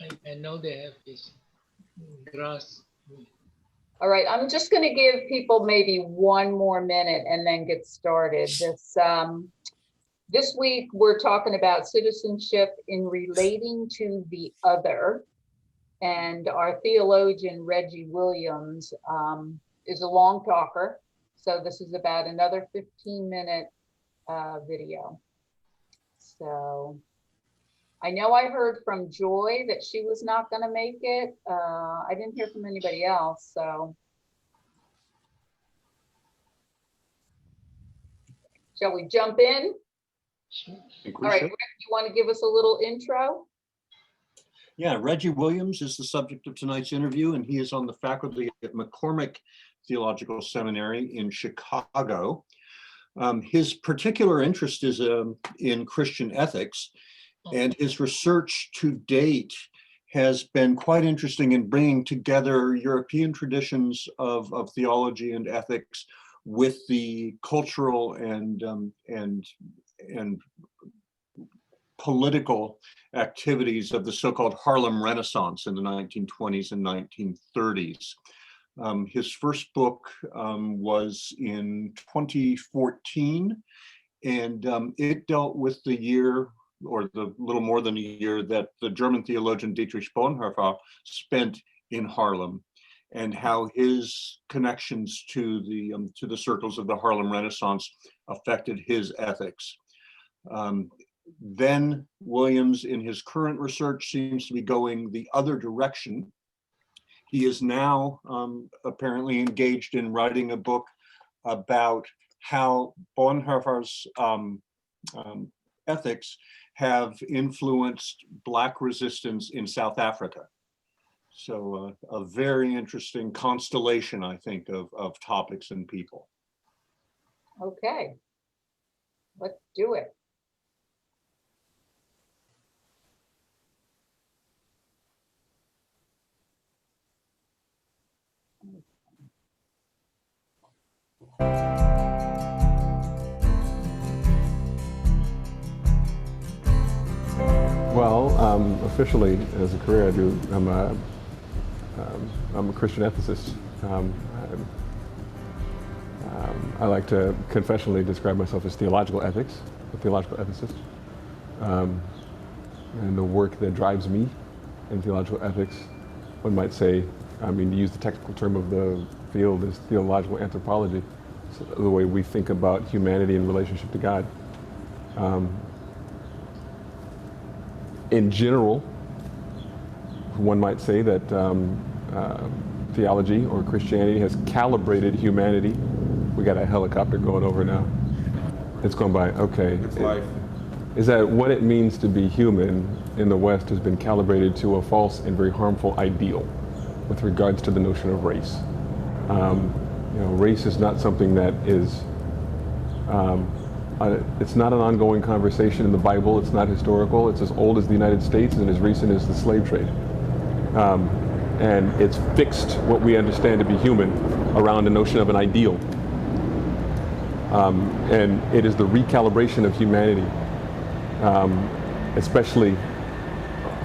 I know they have this grass. All right, I'm just going to give people maybe 1 more minute and then get started. This week, we're talking about citizenship in relating to the other. And our theologian, Reggie Williams, is a long talker. So this is about another 15-minute video. So I know I heard from Joy that she was not going to make it. I didn't hear from anybody else. So shall we jump in? All right, Rick, you want to give us a little intro? Yeah, Reggie Williams is the subject of tonight's interview, and he is on the faculty at McCormick Theological Seminary in Chicago. His particular interest is in Christian ethics, and his research to date has been quite interesting in bringing together European traditions of theology and ethics with the cultural and political activities of the so-called Harlem Renaissance in the 1920s and 1930s. His first book was in 2014, and it dealt with the year, or the little more than a year, that the German theologian Dietrich Bonhoeffer spent in Harlem, and how his connections to the circles of the Harlem Renaissance affected his ethics. Then Williams, in his current research, seems to be going the other direction. He is now apparently engaged in writing a book about how Bonhoeffer's ethics have influenced Black resistance in South Africa. So a very interesting constellation, I think, of topics and people. Okay, let's do it. Well, officially, as a career, I'm a Christian ethicist. I like to confessionally describe myself as theological ethics, a theological ethicist. And the work that drives me in theological ethics, one might say, to use the technical term of the field, is theological anthropology. So the way we think about humanity in relationship to God. In general, one might say that theology or Christianity has calibrated humanity. We got a helicopter going over now. It's going by, okay. It's life. Is that what it means to be human in the West has been calibrated to a false and very harmful ideal with regards to the notion of race. Race is not something that is, it's not an ongoing conversation in the Bible. It's not historical. It's as old as the United States and as recent as the slave trade. And it's fixed what we understand to be human around the notion of an ideal. And it is the recalibration of humanity, especially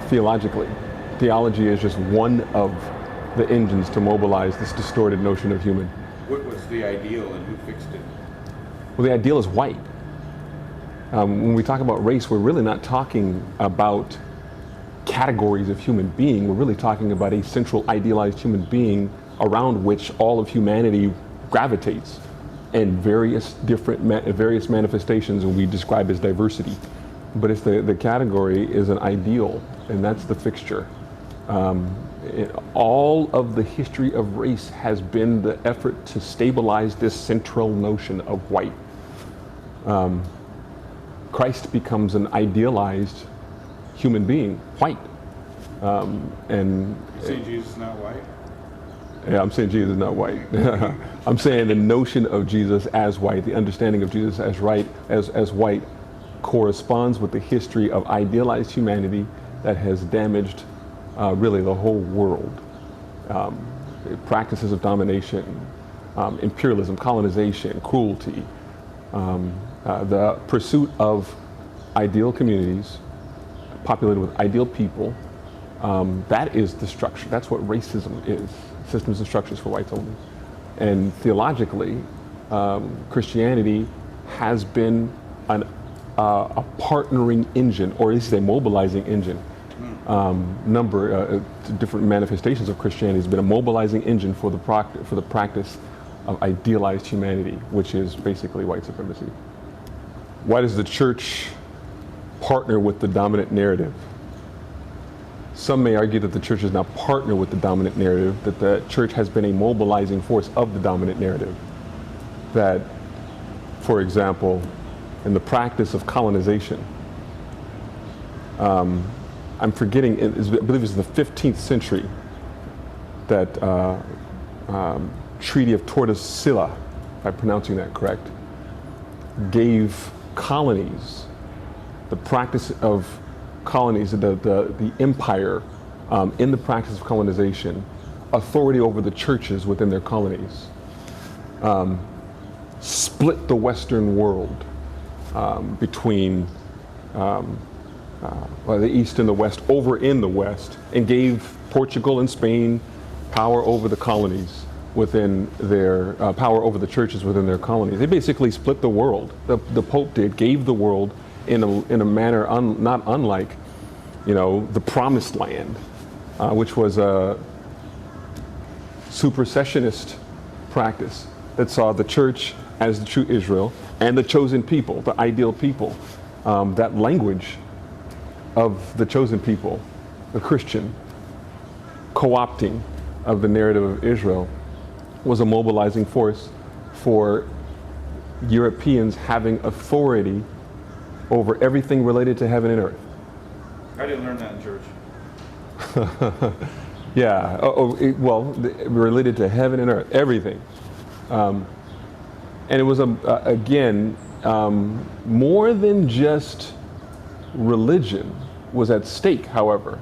theologically. Theology is just one of the engines to mobilize this distorted notion of human. What was the ideal and who fixed it? Well, the ideal is white. When we talk about race, we're really not talking about categories of human being. We're really talking about a central idealized human being around which all of humanity gravitates, and various manifestations we describe as diversity. But it's the category is an ideal, and that's the fixture. All of the history of race has been the effort to stabilize this central notion of white. Christ becomes an idealized human being, white. And saying Jesus is not white? Yeah, I'm saying Jesus is not white. I'm saying the notion of Jesus as white, the understanding of Jesus as white, corresponds with the history of idealized humanity that has damaged really the whole world. Practices of domination, imperialism, colonization, cruelty, the pursuit of ideal communities populated with ideal people That is the structure. That's what racism is. Systems and structures for whites only. And theologically, Christianity has been a partnering engine, or at least a mobilizing engine. Different manifestations of Christianity has been a mobilizing engine for the practice of idealized humanity, which is basically white supremacy. Why does the church partner with the dominant narrative? Some may argue that the church does not partner with the dominant narrative, that the church has been a mobilizing force of the dominant narrative. That, for example, in the practice of colonization, I'm forgetting, I believe it's the 15th century, that Treaty of Tordesillas, if I'm pronouncing that correct, gave colonies, the practice of colonies, the empire in the practice of colonization, authority over the churches within their colonies, split the Western world between the East and the West, over in the West, and gave Portugal and Spain power over the colonies within their, power over the churches within their colonies. They basically split the world. The Pope gave the world in a manner not unlike, the Promised Land, which was a supersessionist practice that saw the church as the true Israel and the chosen people, the ideal people. That language of the chosen people, the Christian, co-opting of the narrative of Israel, was a mobilizing force for Europeans having authority over everything related to heaven and earth. I didn't learn that in church. Yeah, related to heaven and earth, everything. And it was, again, more than just religion was at stake, however.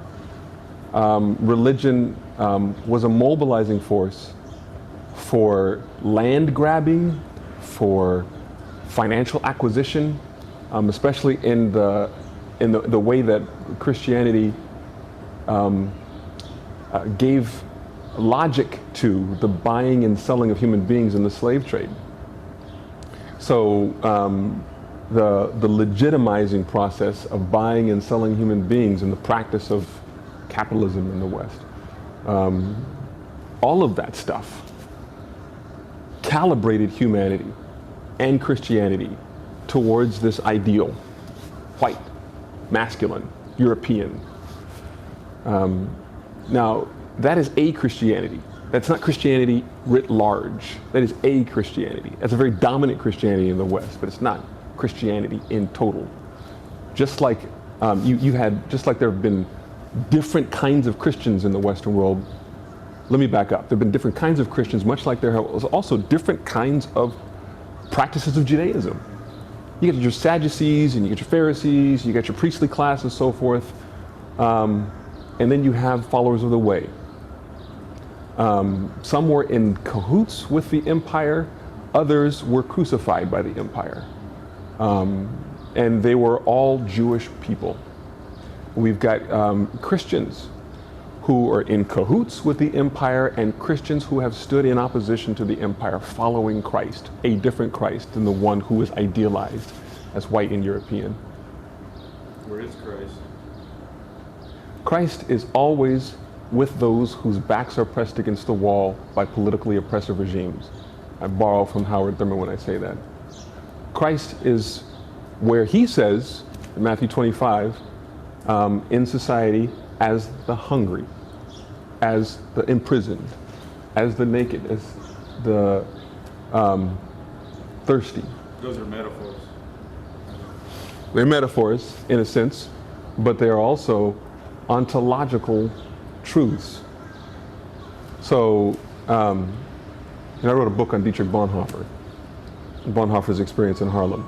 Religion was a mobilizing force for land grabbing, for financial acquisition, especially in the way that Christianity gave logic to the buying and selling of human beings in the slave trade. So the legitimizing process of buying and selling human beings in the practice of capitalism in the West, all of that stuff calibrated humanity and Christianity towards this ideal, white, masculine, European. Now, that is a Christianity. That's not Christianity writ large. That is a Christianity. That's a very dominant Christianity in the West, but it's not Christianity in total. Just like just like there have been different kinds of Christians in the Western world. Let me back up. There have been different kinds of Christians, much like there was also different kinds of practices of Judaism. You get your Sadducees, and you get your Pharisees, you get your priestly class, and so forth. And then you have followers of the way. Some were in cahoots with the empire, others were crucified by the empire. And they were all Jewish people. We've got Christians who are in cahoots with the empire, and Christians who have stood in opposition to the empire, following Christ, a different Christ than the one who is idealized as white and European. Where is Christ? Christ is always with those whose backs are pressed against the wall by politically oppressive regimes. I borrow from Howard Thurman when I say that. Christ is where he says, in Matthew 25, in society, as the hungry, as the imprisoned, as the naked, as the thirsty. Those are metaphors. They're metaphors, in a sense, but they're also ontological truths. So, I wrote a book on Dietrich Bonhoeffer's experience in Harlem.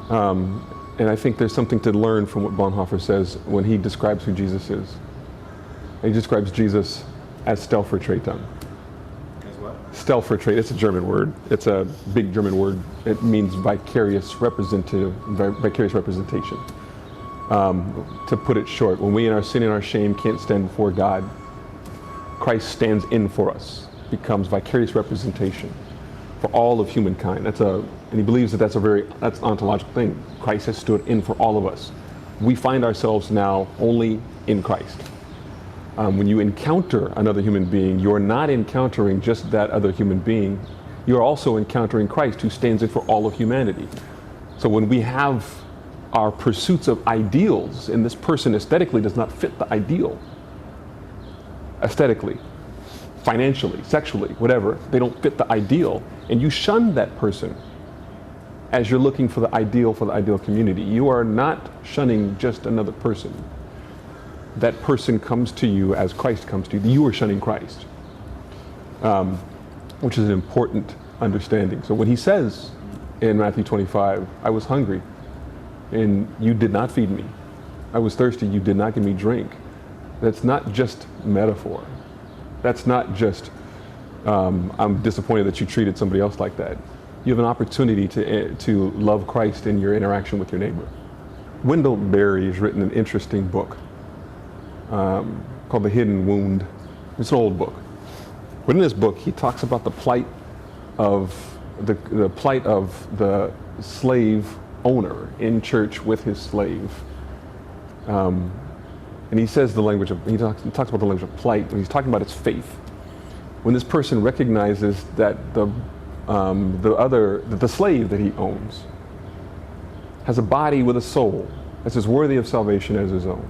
And I think there's something to learn from what Bonhoeffer says when he describes who Jesus is. He describes Jesus as Stellvertretung. As what? Stellvertretung, it's a German word. It's a big German word. It means vicarious representation. To put it short, when we in our sin and our shame can't stand before God, Christ stands in for us, becomes vicarious representation for all of humankind. And he believes that that's an ontological thing. Christ has stood in for all of us. We find ourselves now only in Christ. When you encounter another human being, you're not encountering just that other human being. You're also encountering Christ, who stands in for all of humanity. So when we have our pursuits of ideals, and this person aesthetically does not fit the ideal, aesthetically, financially, sexually, whatever, they don't fit the ideal, and you shun that person as you're looking for the ideal community. You are not shunning just another person. That person comes to you as Christ comes to you. You are shunning Christ, which is an important understanding. So when he says in Matthew 25, I was hungry and you did not feed me. I was thirsty, you did not give me drink. That's not just metaphor. That's not just, I'm disappointed that you treated somebody else like that. You have an opportunity to love Christ in your interaction with your neighbor. Wendell Berry has written an interesting book called The Hidden Wound. It's an old book. But in this book, he talks about the plight of the plight of the slave owner in church with his slave. And he says he talks about the language of plight when he's talking about its faith. When this person recognizes that the slave that he owns has a body with a soul that's as worthy of salvation as his own.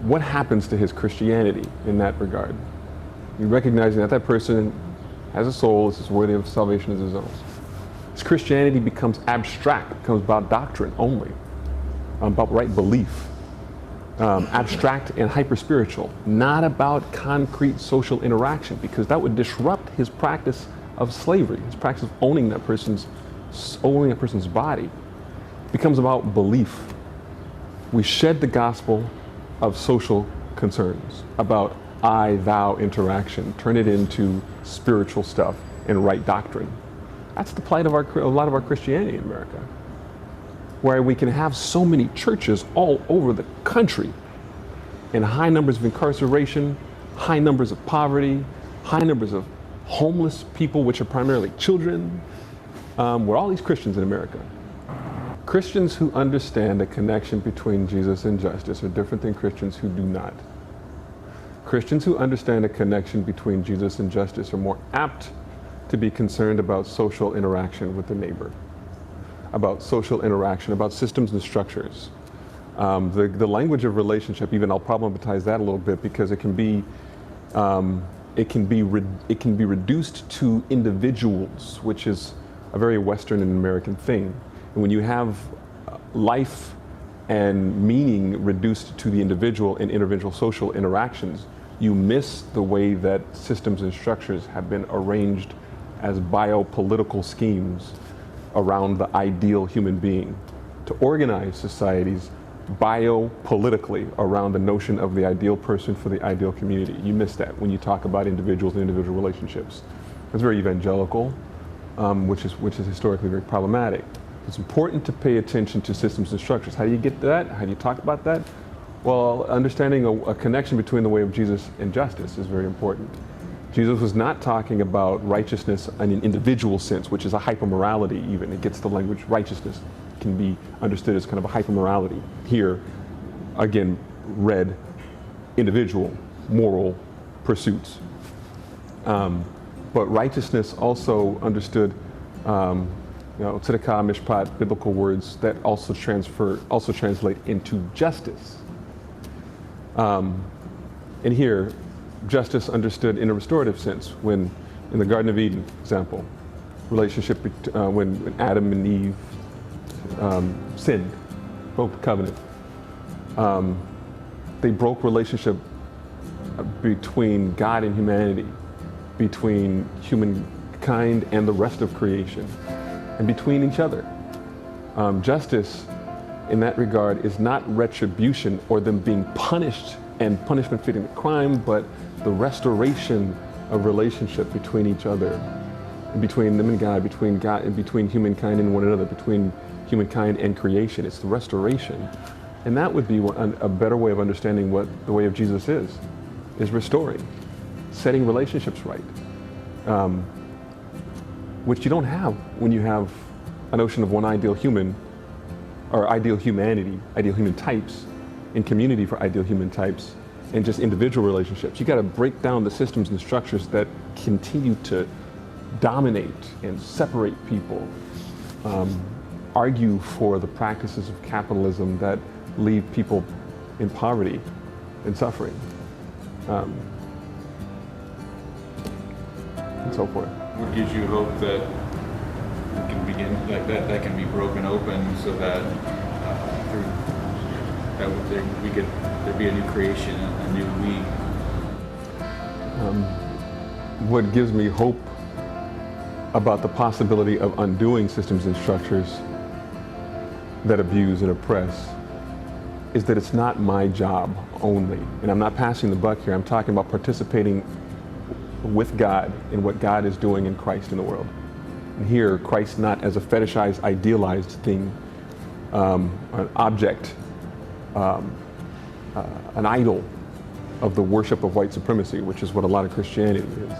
What happens to his Christianity in that regard? You recognizing that that person has a soul that's as worthy of salvation as his own. His Christianity becomes abstract, becomes about doctrine only, about right belief. Abstract and hyper-spiritual, not about concrete social interaction, because that would disrupt his practice of slavery, his practice of owning that person's body. It becomes about belief. We shed the gospel of social concerns, about I, thou interaction, turn it into spiritual stuff and right doctrine. That's the plight of a lot of our Christianity in America, where we can have so many churches all over the country and high numbers of incarceration, high numbers of poverty, high numbers of homeless people, which are primarily children. We're all these Christians in America. Christians who understand the connection between Jesus and justice are different than Christians who do not. Christians who understand the connection between Jesus and justice are more apt to be concerned about social interaction with the neighbor, about social interaction, about systems and structures. The language of relationship, even I'll problematize that a little bit, because it can be reduced to individuals, which is a very Western and American thing. And when you have life and meaning reduced to the individual in individual social interactions, you miss the way that systems and structures have been arranged as biopolitical schemes around the ideal human being, to organize societies biopolitically around the notion of the ideal person for the ideal community. You miss that when you talk about individuals and individual relationships. It's very evangelical, which is historically very problematic. It's important to pay attention to systems and structures. How do you get to that? How do you talk about that? Well, understanding a connection between the way of Jesus and justice is very important. Jesus was not talking about righteousness in an individual sense, which is a hypermorality even. It gets the language righteousness can be understood as kind of a hypermorality. Here, again, read individual moral pursuits. But righteousness also understood, tzedakah, mishpat, biblical words that also translate into justice. And here, justice understood in a restorative sense, when in the Garden of Eden example, relationship when Adam and Eve sinned, broke the covenant. They broke relationship between God and humanity, between humankind and the rest of creation, and between each other. Justice in that regard is not retribution or them being punished and punishment fitting the crime, but the restoration of relationship between each other, between them and God, between humankind and one another, between humankind and creation. It's the restoration. And that would be a better way of understanding what the way of Jesus is restoring, setting relationships right, which you don't have when you have a notion of one ideal human, or ideal humanity, ideal human types, in community for ideal human types, and just individual relationships. You got to break down the systems and structures that continue to dominate and separate people, argue for the practices of capitalism that leave people in poverty and suffering, and so forth. What gives you hope that we can begin, that can be broken open so that through that there'd be a new creation, a new we? What gives me hope about the possibility of undoing systems and structures that abuse and oppress is that it's not my job only. And I'm not passing the buck here. I'm talking about participating with God in what God is doing in Christ in the world. And here, Christ not as a fetishized, idealized thing, an object, an idol of the worship of white supremacy, which is what a lot of Christianity is.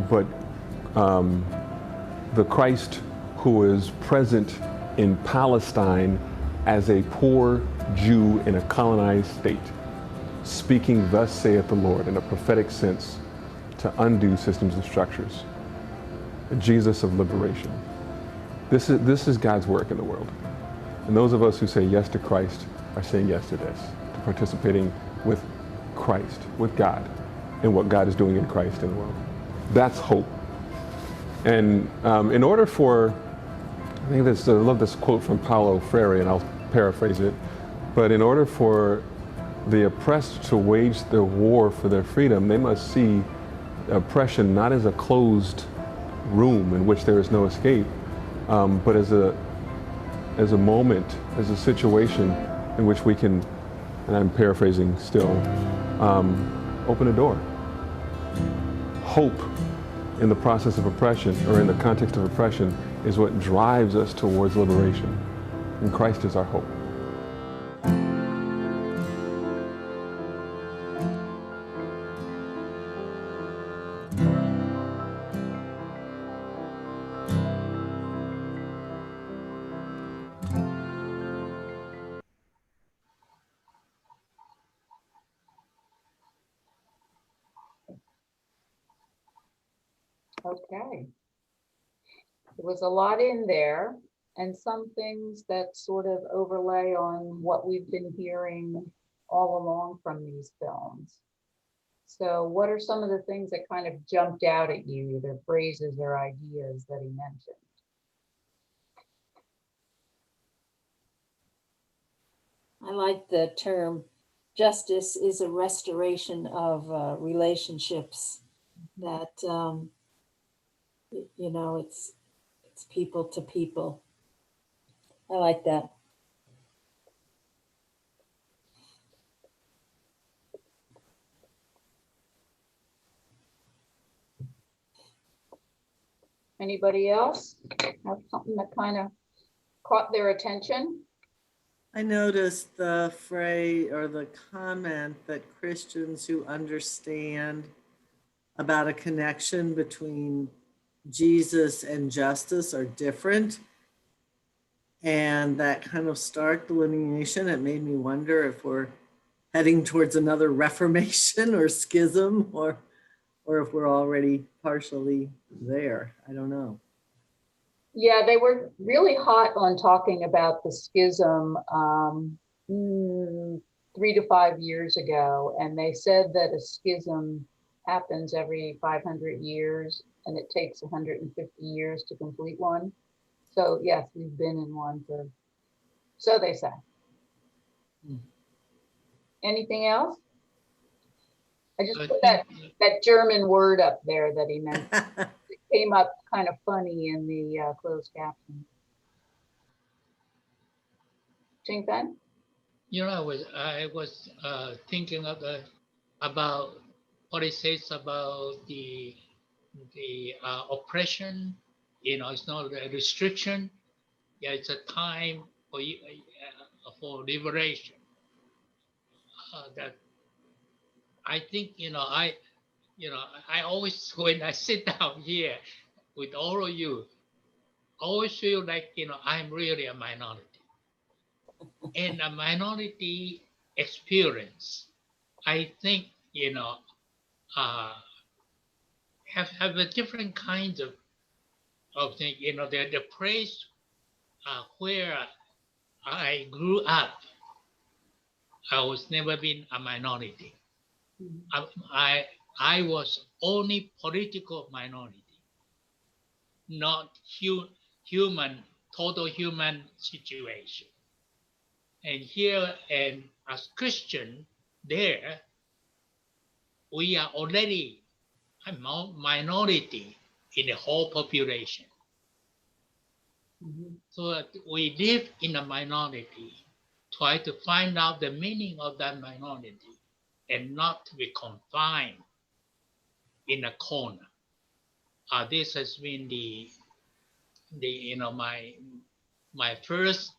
But the Christ who is present in Palestine as a poor Jew in a colonized state, speaking thus saith the Lord in a prophetic sense to undo systems and structures. A Jesus of liberation. This is God's work in the world. And those of us who say yes to Christ are saying yes to this, to participating with Christ, with God, and what God is doing in Christ in the world. That's hope. And in order for, I love this quote from Paulo Freire, and I'll paraphrase it, but in order for the oppressed to wage their war for their freedom, they must see oppression not as a closed room in which there is no escape, but as a moment, as a situation in which we can, and I'm paraphrasing still, open a door. Hope in the process of oppression, or in the context of oppression, is what drives us towards liberation. And Christ is our hope. Okay. There was a lot in there, and some things that sort of overlay on what we've been hearing all along from these films. So what are some of the things that kind of jumped out at you, either phrases or ideas that he mentioned? I like the term, justice is a restoration of relationships that, it's people to people. I like that. Anybody else have something that kind of caught their attention? I noticed the phrase or the comment that Christians who understand about a connection between Jesus and justice are different. And that kind of stark delineation, it made me wonder if we're heading towards another reformation or schism, or if we're already partially there. I don't know. Yeah, they were really hot on talking about the schism 3 to 5 years ago. And they said that a schism happens every 500 years and it takes 150 years to complete one. So yes, we've been in one for, so they say. Anything else? I just put that German word up there that he meant. It came up kind of funny in the closed caption. Ching Fan? You know, I was thinking about what it says about the oppression. You know, it's not a restriction. yeah, it's a time for liberation. That I think, I always, when I sit down here with all of you, always feel like, I'm really a minority. And a minority experience, I think, uh, have a different kinds of things. The place where I grew up, I was never been a minority. I, I was only political minority, not human, total human situation. And here, and as Christian, there, we are already a minority in the whole population. So that we live in a minority, try to find out the meaning of that minority and not to be confined in a corner. This has been my first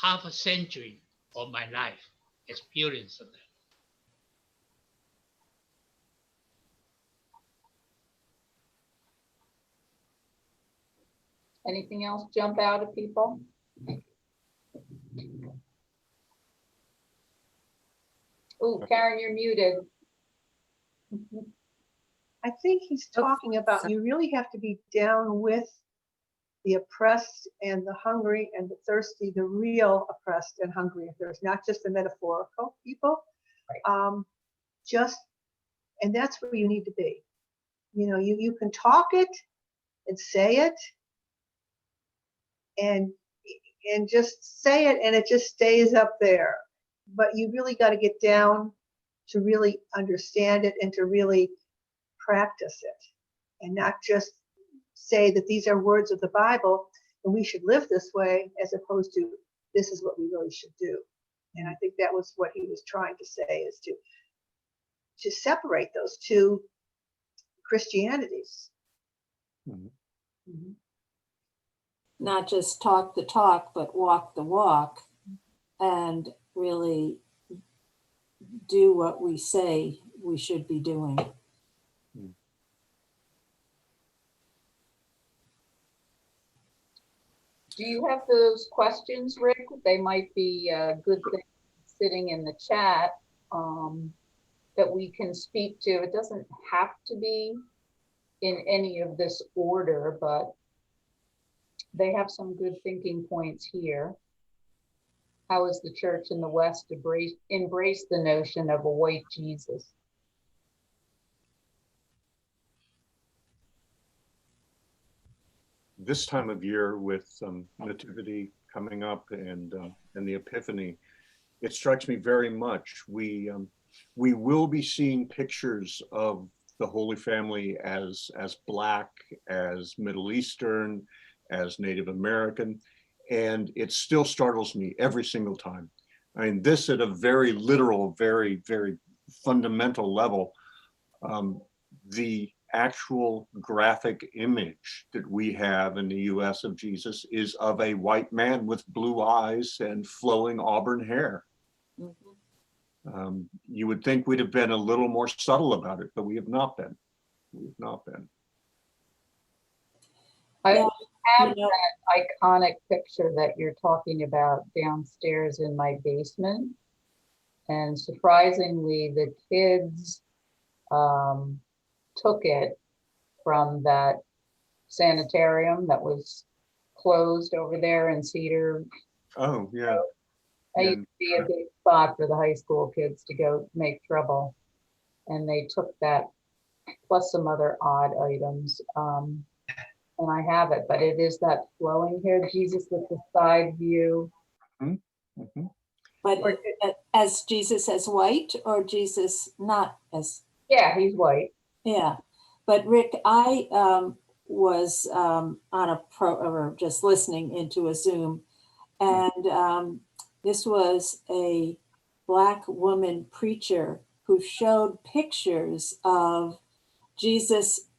half a century of my life experience of that. Anything else jump out at people? Oh, Karen, you're muted. I think he's talking about you really have to be down with the oppressed and the hungry and the thirsty, the real oppressed and hungry and thirsty, not just the metaphorical people. Right. And that's where you need to be. You can talk it and say it and just say it and it just stays up there. But you really got to get down to really understand it and to really practice it and not just say that these are words of the Bible and we should live this way as opposed to this is what we really should do. And I think that was what he was trying to say, is to separate those two Christianities. Mhm. Not just talk the talk, but walk the walk, and really do what we say we should be doing. Do you have those questions, Rick? They might be good things sitting in the chat that we can speak to. It doesn't have to be in any of this order, but they have some good thinking points here. How has the church in the West embraced the notion of a white Jesus? This time of year with Nativity coming up and the Epiphany, it strikes me very much. We will be seeing pictures of the Holy Family as Black, as Middle Eastern, as Native American, and it still startles me every single time. I mean, this at a very literal, very, very fundamental level, the actual graphic image that we have in the US of Jesus is of a white man with blue eyes and flowing auburn hair. You would think we'd have been a little more subtle about it, but we have not been. We have not been. I Yeah, have that iconic picture that you're talking about downstairs in my basement. And surprisingly, the kids took it from that sanitarium that was closed over there in Cedar. Oh, yeah. That used to be a big spot for the high school kids to go make trouble. And they took that plus some other odd items. And I have it, but it is that flowing hair Jesus with the side view. Mm-hmm. But as Jesus as white, or Jesus not as? Yeah, he's white. Yeah, but Rick, I was on or just listening into a Zoom, and this was a Black woman preacher who showed pictures of Jesus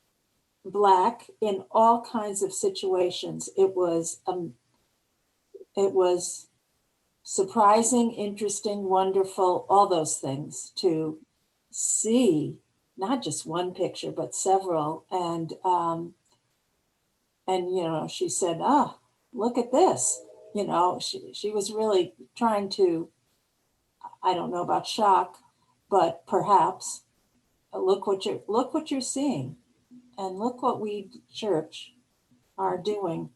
Black in all kinds of situations. It was it was surprising, interesting, wonderful, all those things to see, not just one picture, but several. And she said, "Ah, look at this." She was really trying to, I don't know about shock, but perhaps look what you're seeing, and look what we church are doing.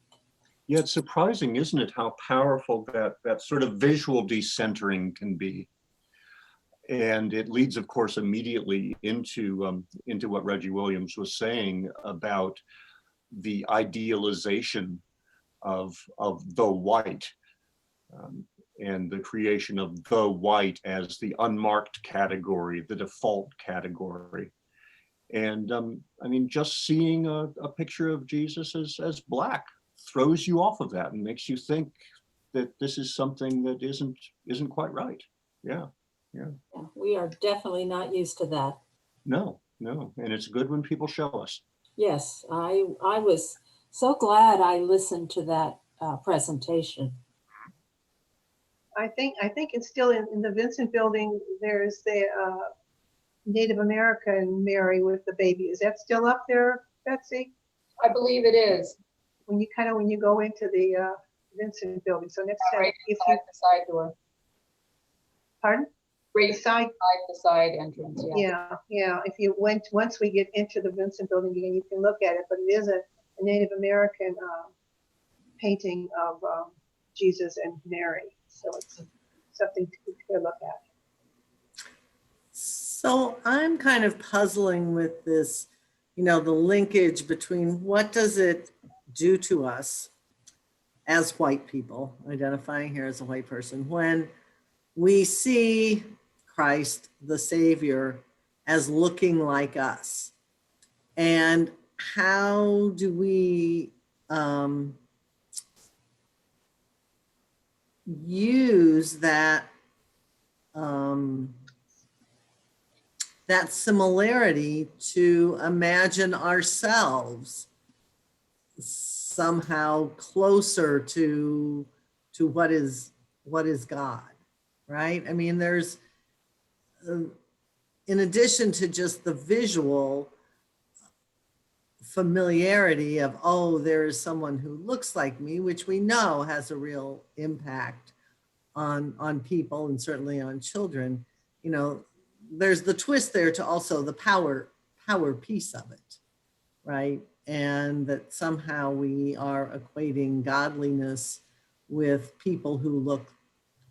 Yeah, it's surprising, isn't it, how powerful that sort of visual decentering can be. And it leads, of course, immediately into what Reggie Williams was saying about the idealization of the white, and the creation of the white as the unmarked category, the default category. And I mean, just seeing a picture of Jesus as black throws you off of that and makes you think that this is something that isn't quite right. Yeah. We are definitely not used to that. No, and it's good when people show us. Yes, I was so glad I listened to that presentation. I think it's still in the Vincent building. There's the Native American Mary with the baby. Is that still up there, Betsy? I believe it is. When you go into the Vincent building. So next time, Right if inside you, the side door. pardon? Right Side, beside the side entrance, yeah. yeah. If you once we get into the Vincent building again, you can look at it. But it is a Native American painting of Jesus and Mary. So it's something to look at. So I'm kind of puzzling with this, the linkage between what does it do to us as white people, identifying here as a white person, when we see Christ, the Savior, as looking like us. And how do we use that that similarity to imagine ourselves somehow closer to what is God, right? I mean, there's in addition to just the visual familiarity of, oh, there is someone who looks like me, which we know has a real impact on people and certainly on children. There's the twist there to also the power piece of it, right? And that somehow we are equating godliness with people who look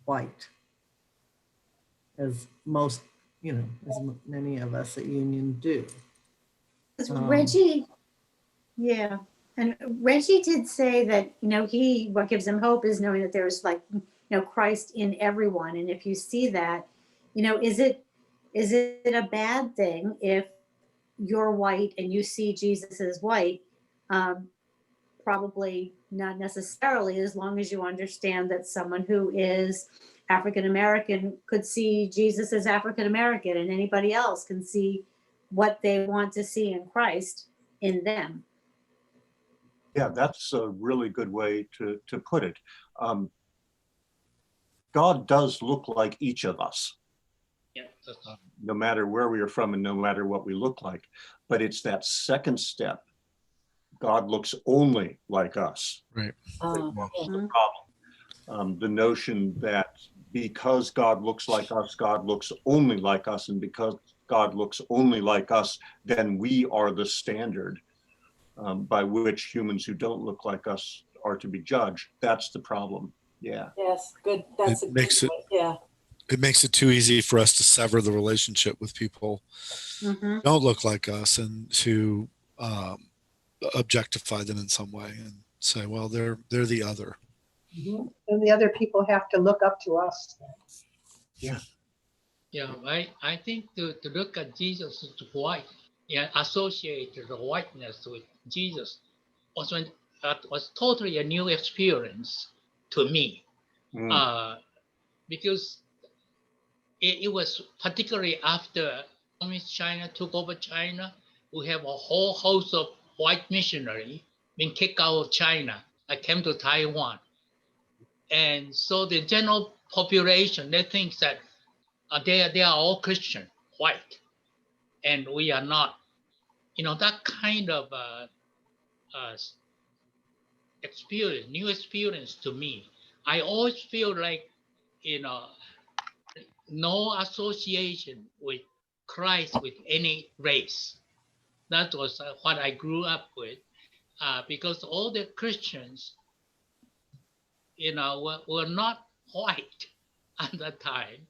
white, as most, as many of us at Union do. Reggie, yeah. And Reggie did say that, what gives him hope is knowing that there's Christ in everyone. And if you see that, is it a bad thing if you're white and you see Jesus as white? Probably not necessarily, as long as you understand that someone who is African American could see Jesus as African American, and anybody else can see what they want to see in Christ in them. Yeah, that's a really good way to put it. God does look like each of us. Yeah, that's all. No matter where we are from and no matter what we look like. But it's that second step. God looks only like us. Right. That's the problem. The notion that because God looks like us, God looks only like us, and because God looks only like us, then we are the standard by which humans who don't look like us are to be judged. That's the problem. Yeah. Yes, good. That's It makes it, yeah. It makes it too easy for us to sever the relationship with people who don't look like us and to objectify them in some way and say, well, they're the other. And the other people have to look up to us. Yeah. Yeah, I think to look at Jesus as white, associate the whiteness with Jesus was totally a new experience to me. Because it was particularly after Communist China took over China, we have a whole host of white missionaries being kicked out of China. I came to Taiwan. And so the general population, they think that they are all Christian, white, and we are not. That kind of experience, new experience to me. I always feel like, no association with Christ with any race. That was what I grew up with, because all the Christians, were not white at that time.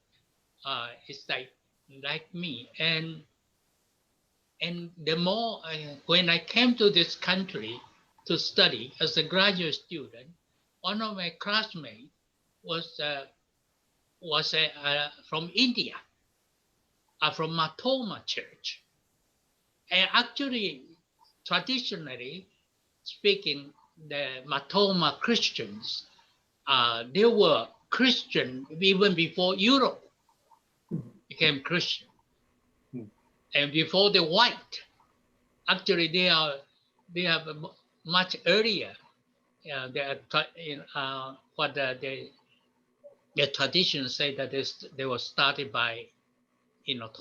It's like me, and the more when I came to this country to study as a graduate student, one of my classmates was from India, from Matoma Church, and actually, traditionally speaking, the Matoma Christians, they were Christian even before Europe became Christian, and before the white. Actually, they have much earlier. What the traditions say that they were started by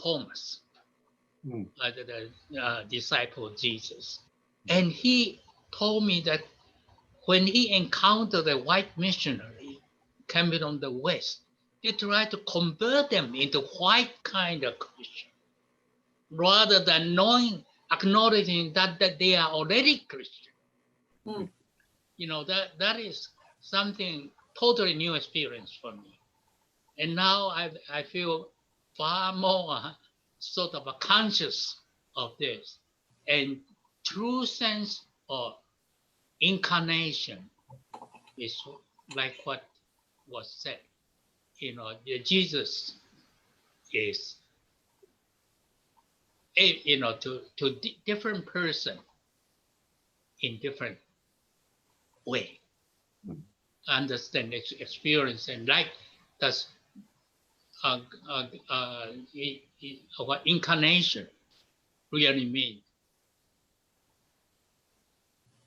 Thomas, the disciple of Jesus, and he told me that when he encountered a white missionary coming from the West, they tried to convert them into white kind of Christian, rather than acknowledging that they are already Christian. That is something totally new experience for me. And now I feel far more sort of conscious of this, and true sense of incarnation is like what was said. Jesus is to different person in different way. Understand experience, and like that's what incarnation really means.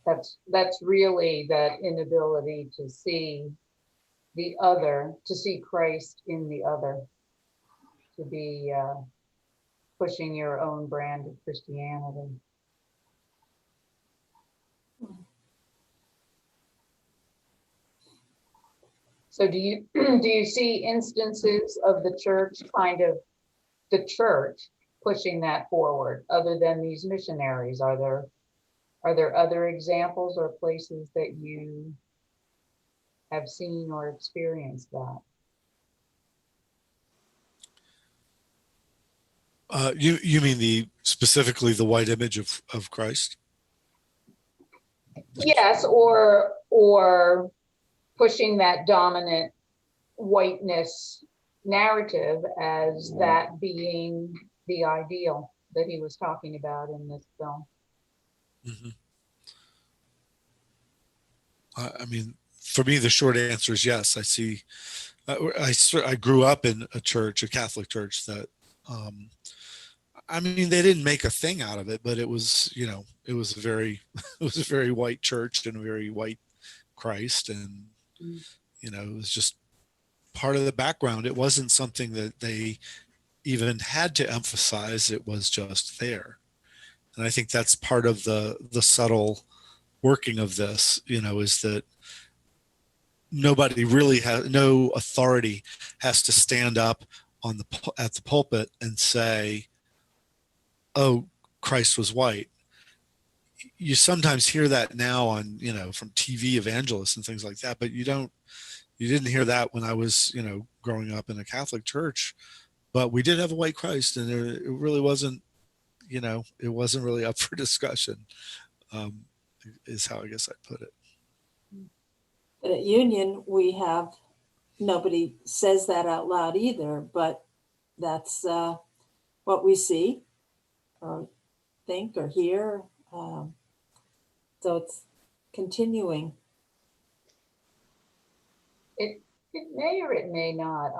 That's really that inability to see the other, to see Christ in the other, to be pushing your own brand of Christianity. So do you see instances of the church pushing that forward other than these missionaries? Are there other examples or places that you have seen or experienced that? You mean specifically the white image of Christ? Yes, or pushing that dominant whiteness narrative as that being the ideal that he was talking about in this film. I mean, for me, the short answer is yes. I see. I grew up in a Catholic church that, I mean, they didn't make a thing out of it, but it was, it was a very white church and a very white Christ, and it was just part of the background. It wasn't something that they even had to emphasize. It was just there, and I think that's part of the subtle working of this. Is that nobody really no authority has to stand up at the pulpit and say, "Oh, Christ was white." You sometimes hear that now on, from TV evangelists and things like that, but you didn't hear that when I was, growing up in a Catholic church. But we did have a white Christ, and it really wasn't, it wasn't really up for discussion, is how I guess I'd put it. But at Union, nobody says that out loud either, but that's what we see or think or hear. So it's continuing. It may or it may not.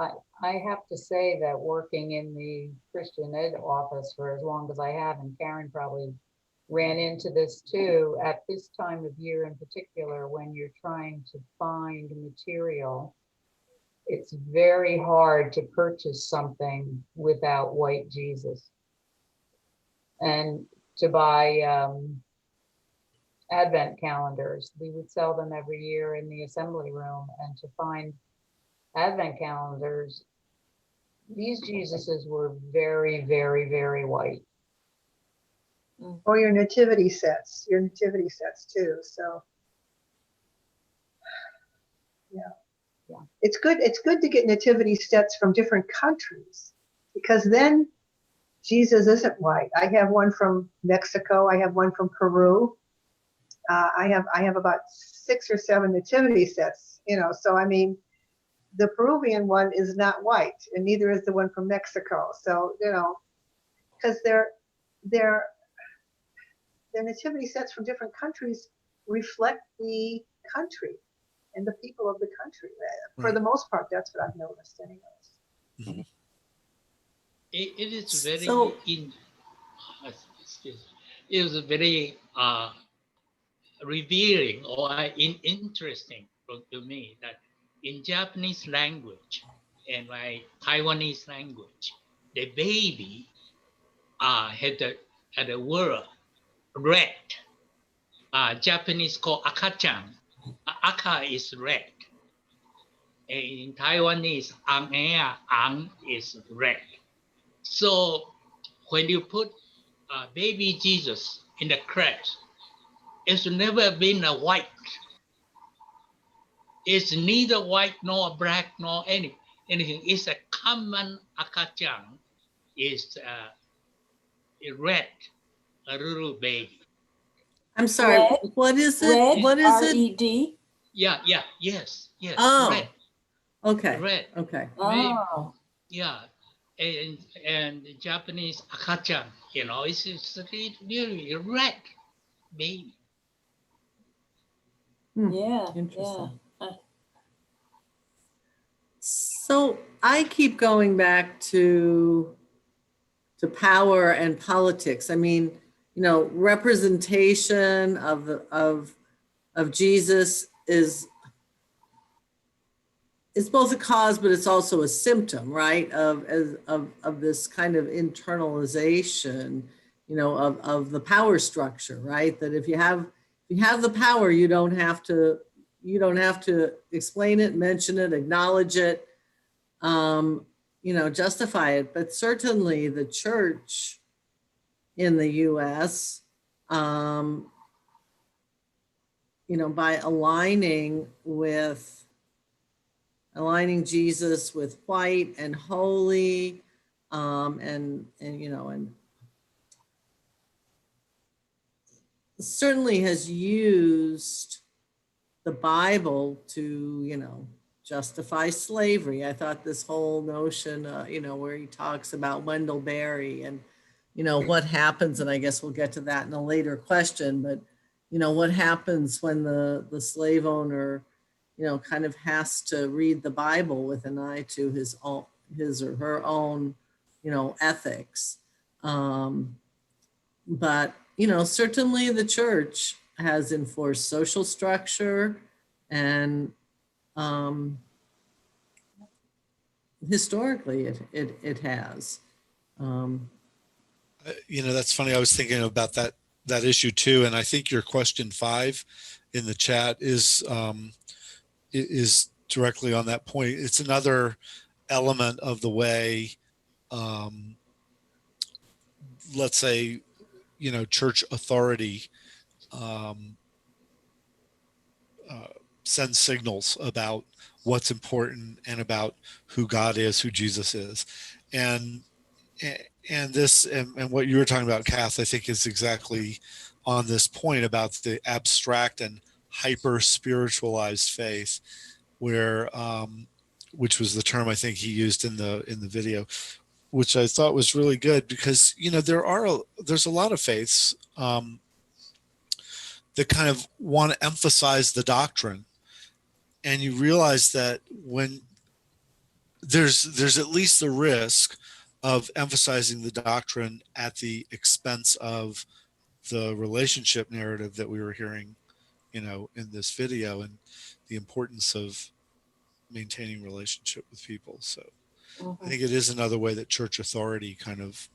I have to say that working in the Christian Ed office for as long as I have, and Karen probably ran into this too at this time of year in particular, when you're trying to find material. It's very hard to purchase something without white Jesus. And to buy Advent calendars, we would sell them every year in the assembly room, and to find Advent calendars, these Jesuses were very, very, very white. Or your nativity sets too. So, yeah. Yeah. It's good to get nativity sets from different countries, because then Jesus isn't white. I have one from Mexico. I have one from Peru. I have about 6 or 7 nativity sets, so I mean, the Peruvian one is not white, and neither is the one from Mexico. So, because they're nativity sets from different countries reflect the country and the people of the country. For the most part, that's what I've noticed anyways. It is very So- it was very revealing or interesting to me that in Japanese language and my Taiwanese language, the baby had a word red. Japanese called akachan. Aka is red. And in Taiwanese, ang is red. So when you put baby Jesus in the crèche, it's never been a white. It's neither white nor black nor anything. It's a common akachan. It's a red, a little baby. I'm sorry, Red? what is it? Red, What is it? R-E-D? Yes, Oh. red, Okay, red. okay. Oh, Yeah, and the Japanese akachan, it's really red baby. yeah, Interesting. yeah. So I keep going back to power and politics. I mean, representation of Jesus is both a cause, but it's also a symptom, right? Of this kind of internalization, of the power structure, right? That if you have the power, you don't have to explain it, mention it, acknowledge it, justify it. But certainly the church in the US, by aligning Jesus with white and holy, and certainly has used the Bible to, justify slavery. I thought this whole notion, where he talks about Wendell Berry and, what happens, and I guess we'll get to that in a later question, but, what happens when the slave owner, kind of has to read the Bible with an eye to his or her own, ethics. But, certainly the church has enforced social structure, and historically it has. That's funny. I was thinking about that issue too, and I think your question 5 in the chat is directly on that point. It's another element of the way, let's say, church authority sends signals about what's important and about who God is, who Jesus is, and this and what you were talking about, Kath, I think is exactly on this point about the abstract and hyper spiritualized faith, where which was the term I think he used in the video, which I thought was really good, because there's a lot of faiths that kind of want to emphasize the doctrine, and you realize that when there's at least the risk of emphasizing the doctrine at the expense of the relationship narrative that we were hearing, you know, in this video, and the importance of maintaining relationship with people. So I think it is another way that church authority kind of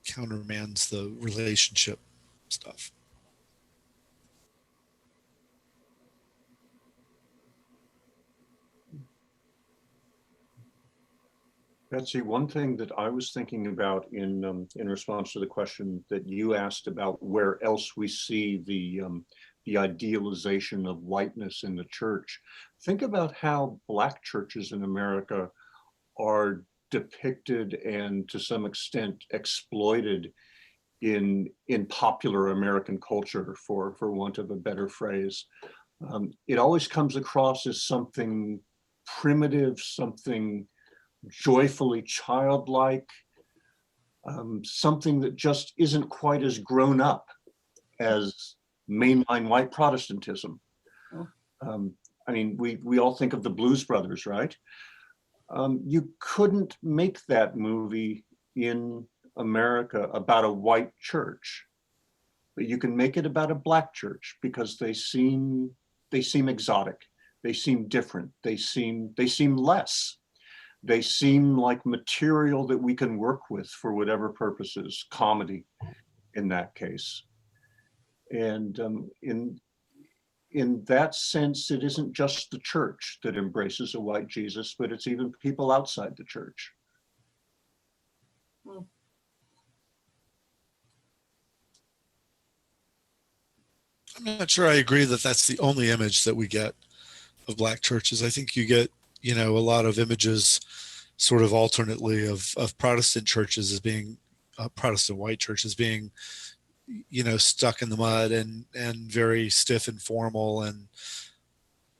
countermands the relationship stuff. Betsy, one thing that I was thinking about in response to the question that you asked about where else we see the idealization of whiteness in the church, think about how Black churches in America are depicted and to some extent exploited in popular American culture, for want of a better phrase. It always comes across as something primitive, something joyfully childlike, something that just isn't quite as grown up as mainline white Protestantism. I mean, we all think of the Blues Brothers, right? You couldn't make that movie in America about a white church, but you can make it about a Black church because they seem exotic, they seem different, they seem less. They seem like material that we can work with for whatever purposes, comedy in that case. And in that sense, it isn't just the church that embraces a white Jesus, but it's even people outside the church. I'm not sure I agree that that's the only image that we get of Black churches. I think you get, you know, a lot of images sort of alternately of Protestant churches as being Protestant white churches being, you know, stuck in the mud and very stiff and formal and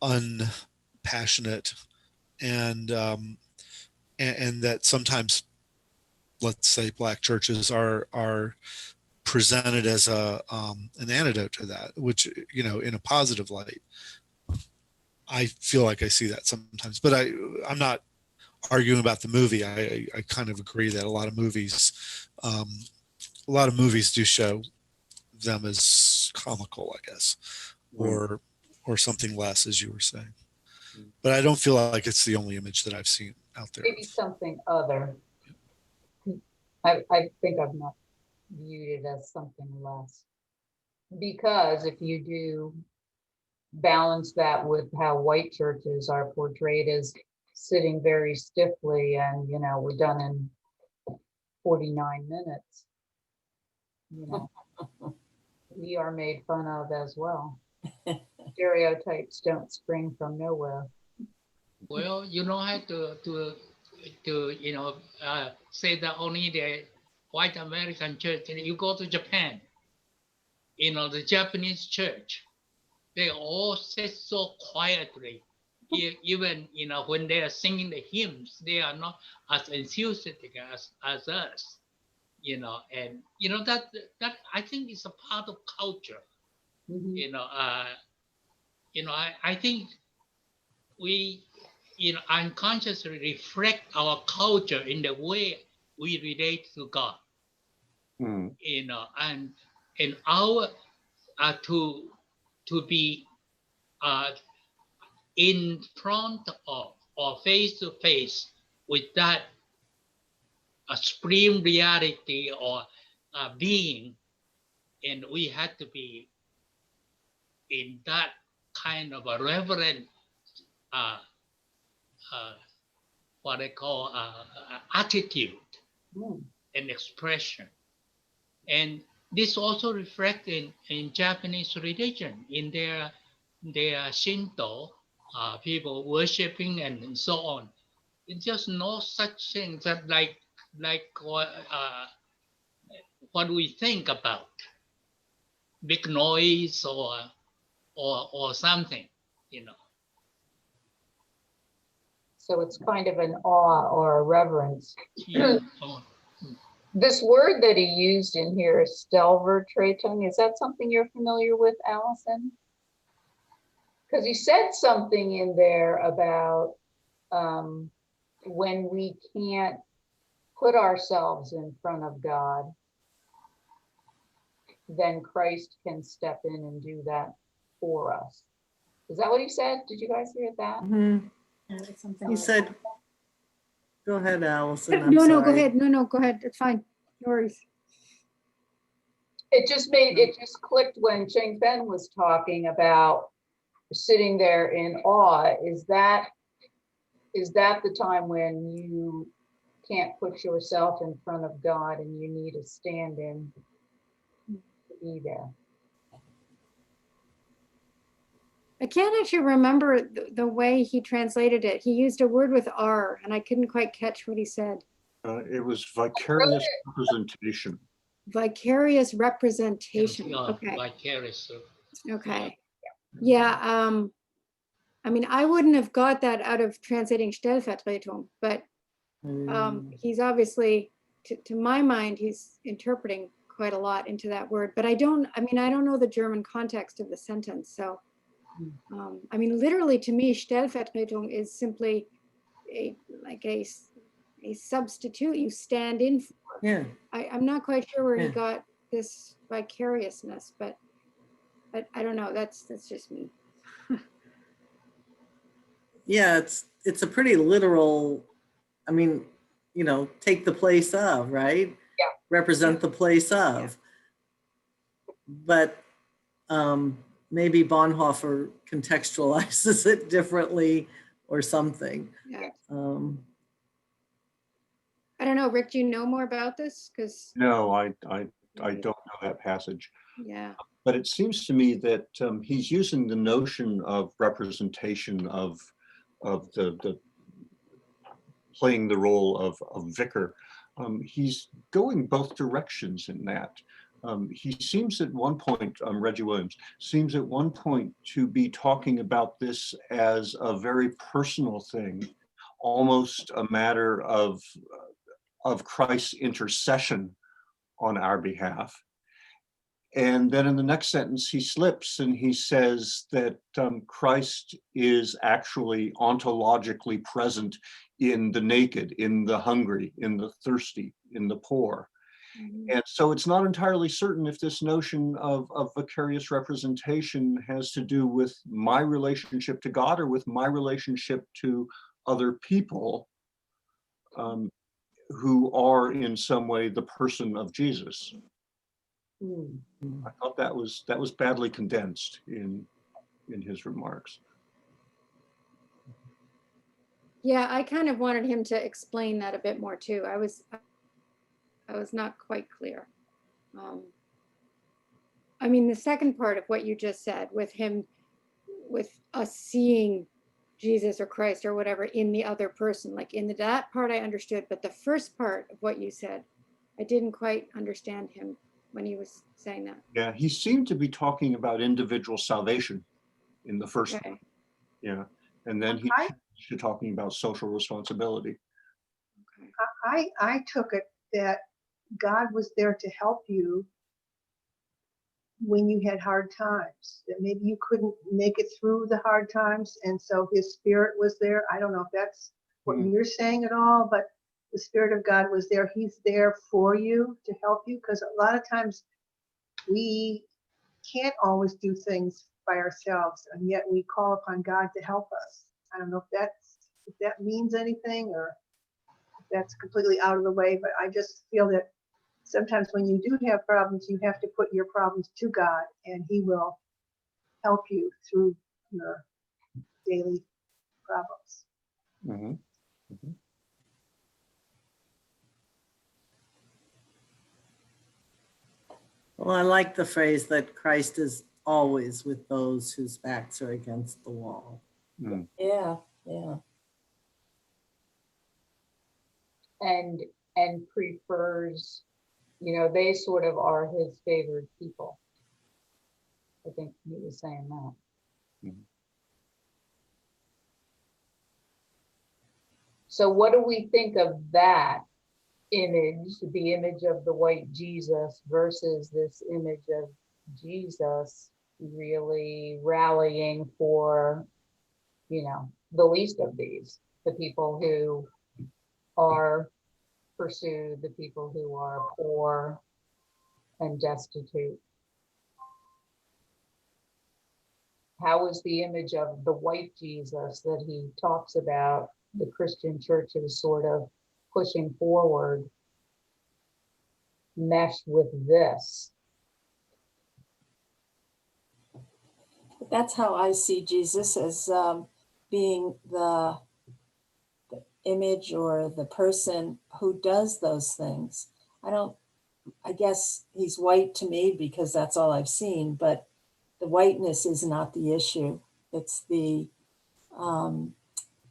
unpassionate, and that sometimes, let's say, Black churches are presented as an antidote to that, which, you know, in a positive light. I feel like I see that sometimes, but I'm not arguing about the movie. I kind of agree that a lot of movies do show them as comical, I guess, or something less, as you were saying. But I don't feel like it's the only image that I've seen out there. Maybe something other. I think I've not viewed it as something less. Because if you do balance that with how white churches are portrayed as sitting very stiffly and, you know, we're done in 49 minutes, you know, we are made fun of as well. Stereotypes don't spring from nowhere. Well, you don't have to you know, say that only the white American church. You go to Japan, you know, the Japanese church, they all sit so quietly. Even, you know, when they are singing the hymns, they are not as enthusiastic as us, you know. And you know that I think is a part of culture. You know, I think we, you know, unconsciously reflect our culture in the way we relate to God. You know, and our to be in front of or face to face with that supreme reality or being, and we had to be in that kind of a reverent what they call attitude and expression. And this also reflected in Japanese religion, in their Shinto, people worshiping and so on. It's just no such thing that like what we think about, big noise or something, you know. So it's kind of an awe or a reverence. Yeah. This word that he used in here, Stelvertretung, is that something you're familiar with, Allison? Because he said something in there about when we can't put ourselves in front of God, then Christ can step in and do that for us. Is that what he said? Did you guys hear that? Mhm. Yeah, that's something He like said, that. go ahead, Allison. I'm No, no, go sorry. ahead. No, go ahead. It's fine. No worries. It just clicked when Cheng Fen was talking about sitting there in awe. Is that the time when you can't put yourself in front of God and you need a stand-in to be there? I can't actually remember the way he translated it. He used a word with R, and I couldn't quite catch what he said. It was vicarious representation. Vicarious representation. Yeah, Okay. vicarious. Okay. Yeah. I mean, I wouldn't have got that out of translating Stellvertretung, but he's obviously, to my mind, he's interpreting quite a lot into that word. But I don't know the German context of the sentence. So, I mean, literally to me, Stellvertretung is simply a substitute you stand in for. Yeah. I'm not quite sure where he Yeah. got this vicariousness, but I don't know. That's just me. Yeah, it's a pretty literal, I mean, take the place of, right? Yeah. Represent the place of. But maybe Bonhoeffer contextualizes it differently or something. Yeah. I don't know, Rick, do you know more about this? Because No, I don't know that passage. yeah. But it seems to me that he's using the notion of representation of the playing the role of vicar. He's going both directions in that. He seems at one point, Reggie Williams, seems at one point to be talking about this as a very personal thing, almost a matter of Christ's intercession on our behalf. And then in the next sentence, he slips and he says that Christ is actually ontologically present in the naked, in the hungry, in the thirsty, in the poor. And so it's not entirely certain if this notion of vicarious representation has to do with my relationship to God or with my relationship to other people who are in some way the person of Jesus. I thought that was badly condensed in his remarks. Yeah, I kind of wanted him to explain that a bit more too. I was not quite clear. I mean, the second part of what you just said with us seeing Jesus or Christ or whatever in the other person, like that part I understood, but the first part of what you said, I didn't quite understand him when he was saying that. Yeah, he seemed to be talking about individual salvation in the first one. Yeah, and then he's talking about social responsibility. I took it that God was there to help you when you had hard times, that maybe you couldn't make it through the hard times, and so his spirit was there. I don't know if that's what you're saying at all, but the Spirit of God was there. He's there for you to help you, because a lot of times we can't always do things by ourselves, and yet we call upon God to help us. I don't know if that means anything or if that's completely out of the way, but I just feel that sometimes when you do have problems, you have to put your problems to God, and he will help you through your daily problems. Mm-hmm. Mm-hmm. Well, I like the phrase that Christ is always with those whose backs are against the wall. Mm. Yeah, yeah. And prefers, they sort of are his favored people. I think he was saying that. Mm. So what do we think of that image, the image of the white Jesus versus this image of Jesus really rallying for, the least of these, the people who are pursued, the people who are poor and destitute? how is the image of the white Jesus that he talks about the Christian church is sort of pushing forward mesh with this? That's how I see Jesus, as being the image or the person who does those things. I guess he's white to me because that's all I've seen, but the whiteness is not the issue. It's the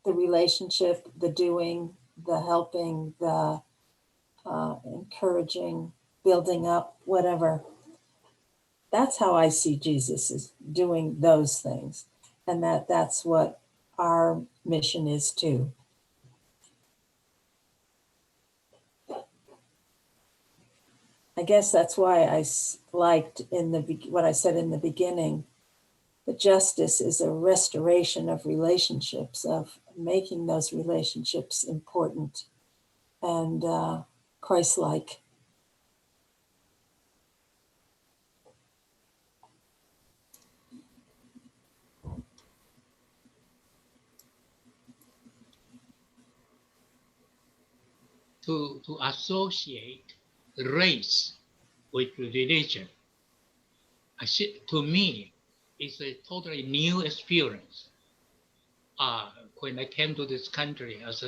relationship, the doing, the helping, the encouraging, building up, whatever. That's how I see Jesus, is doing those things. And that's what our mission is too. I guess that's why I liked what I said in the beginning. The justice is a restoration of relationships, of making those relationships important and Christ-like. To associate race with religion, to me, it's a totally new experience. When I came to this country as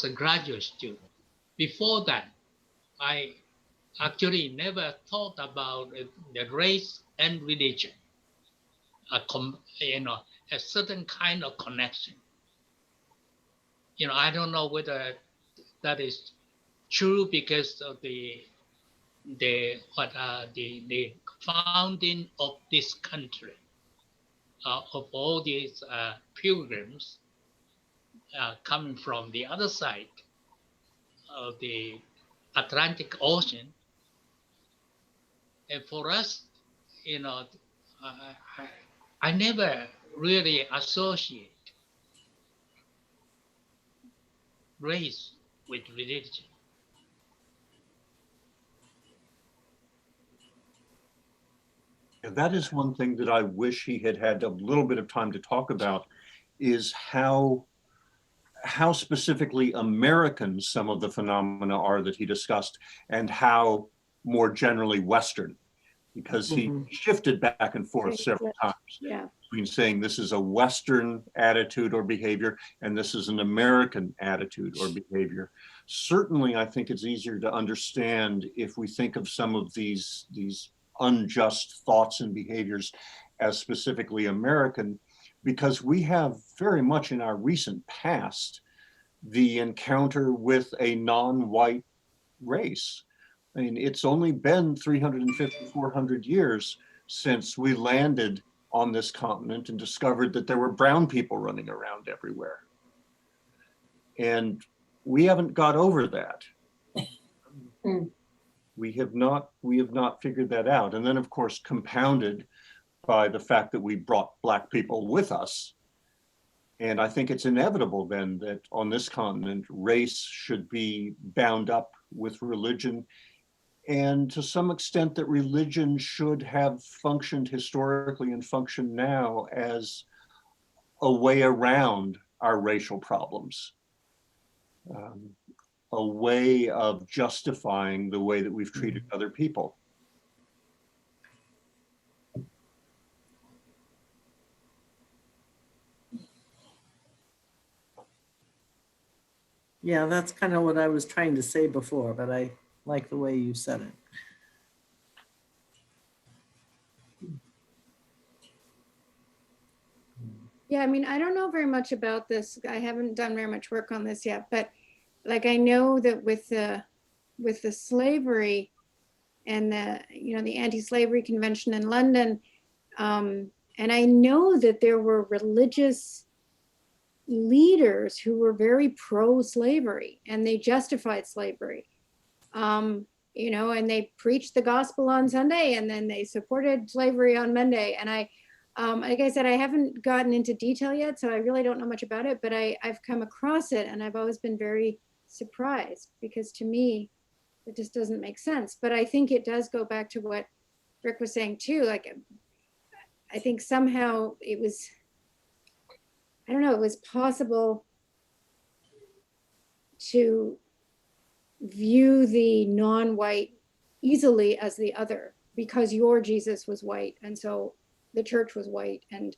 a graduate student. Before that, I actually never thought about the race and religion, a certain kind of connection. I don't know whether that is true because of the founding of this country, of all these pilgrims coming from the other side of the Atlantic Ocean. And for us, I never really associate race with religion. And that is one thing that I wish he had had a little bit of time to talk about, is how specifically American some of the phenomena are that he discussed, and how more generally Western, because he shifted back and forth several times between saying this is a Western attitude or behavior and this is an American attitude or behavior. Certainly, I think it's easier to understand if we think of some of these unjust thoughts and behaviors as specifically American, because we have very much in our recent past the encounter with a non-white race. I mean, it's only been 350, 400 years since we landed on this continent and discovered that there were brown people running around everywhere. And we haven't got over that. We have not figured that out. And then, of course, compounded by the fact that we brought Black people with us. And I think it's inevitable then that on this continent, race should be bound up with religion, and to some extent that religion should have functioned historically and function now as a way around our racial problems, a way of justifying the way that we've treated other people. Yeah, that's kind of what I was trying to say before, but I like the way you said it. Yeah, I mean, I don't know very much about this. I haven't done very much work on this yet, but like I know that with the slavery and the anti-slavery convention in London, and I know that there were religious leaders who were very pro-slavery and they justified slavery, and they preached the gospel on Sunday and then they supported slavery on Monday. And like I said, I haven't gotten into detail yet, so I really don't know much about it, but I've come across it and I've always been very surprised, because to me, it just doesn't make sense. But I think it does go back to what Rick was saying too. Like, I think somehow it was, I don't know, it was possible to view the non-white easily as the other because your Jesus was white. And so the church was white. And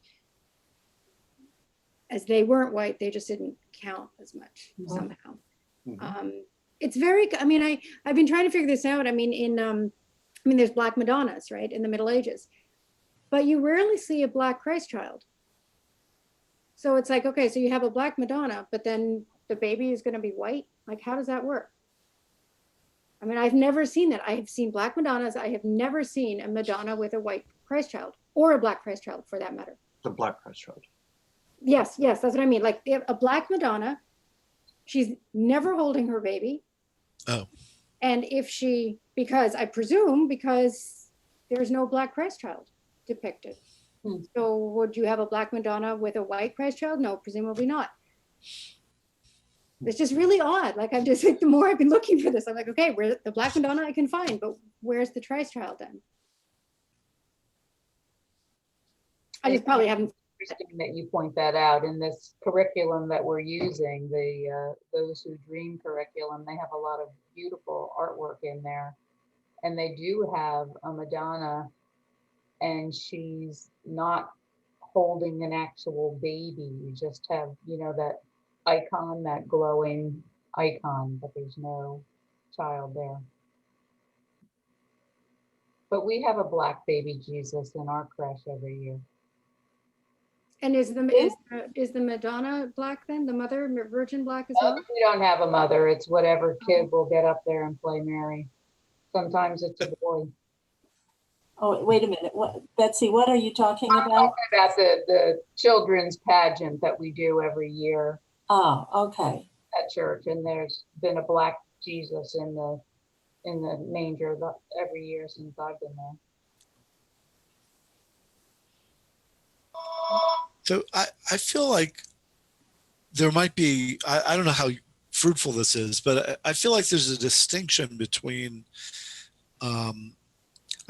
as they weren't white, they just didn't count as much somehow. It's very, I mean, I've been trying to figure this out. I mean, there's Black Madonnas, right, in the Middle Ages, but you rarely see a Black Christ child. So it's like, okay, so you have a Black Madonna, but then the baby is going to be white. Like, how does that work? I mean, I've never seen that. I have seen Black Madonnas. I have never seen a Madonna with a white Christ child or a Black Christ child for that matter. The Black Christ child. Yes, that's what I mean. Like a Black Madonna, she's never holding her baby. Oh. And if she, because I presume, because there's no Black Christ child depicted. So would you have a Black Madonna with a white Christ child? No, presumably not. It's just really odd. Like I'm just like, the more I've been looking for this, I'm like, okay, where the Black Madonna I can find, but where's the Christ child then? I just probably haven't. Interesting that you point that out in this curriculum that we're using, the Those Who Dream curriculum. They have a lot of beautiful artwork in there, and they do have a Madonna, and she's not holding an actual baby. You just have, you know, that icon, that glowing icon, but there's no child there. But we have a Black baby Jesus in our creche every year. And is the Madonna Black then? The mother Virgin Black as well? We don't have a mother. It's whatever kid will get up there and play Mary. Sometimes it's a boy. Oh, wait a minute. What, Betsy, what are you talking I'm about? talking about the children's pageant that we do every year Oh, okay. at church, and there's been a Black Jesus in the manger every year since I've been there. So I feel like there might be, I don't know how fruitful this is, but I feel like there's a distinction between, I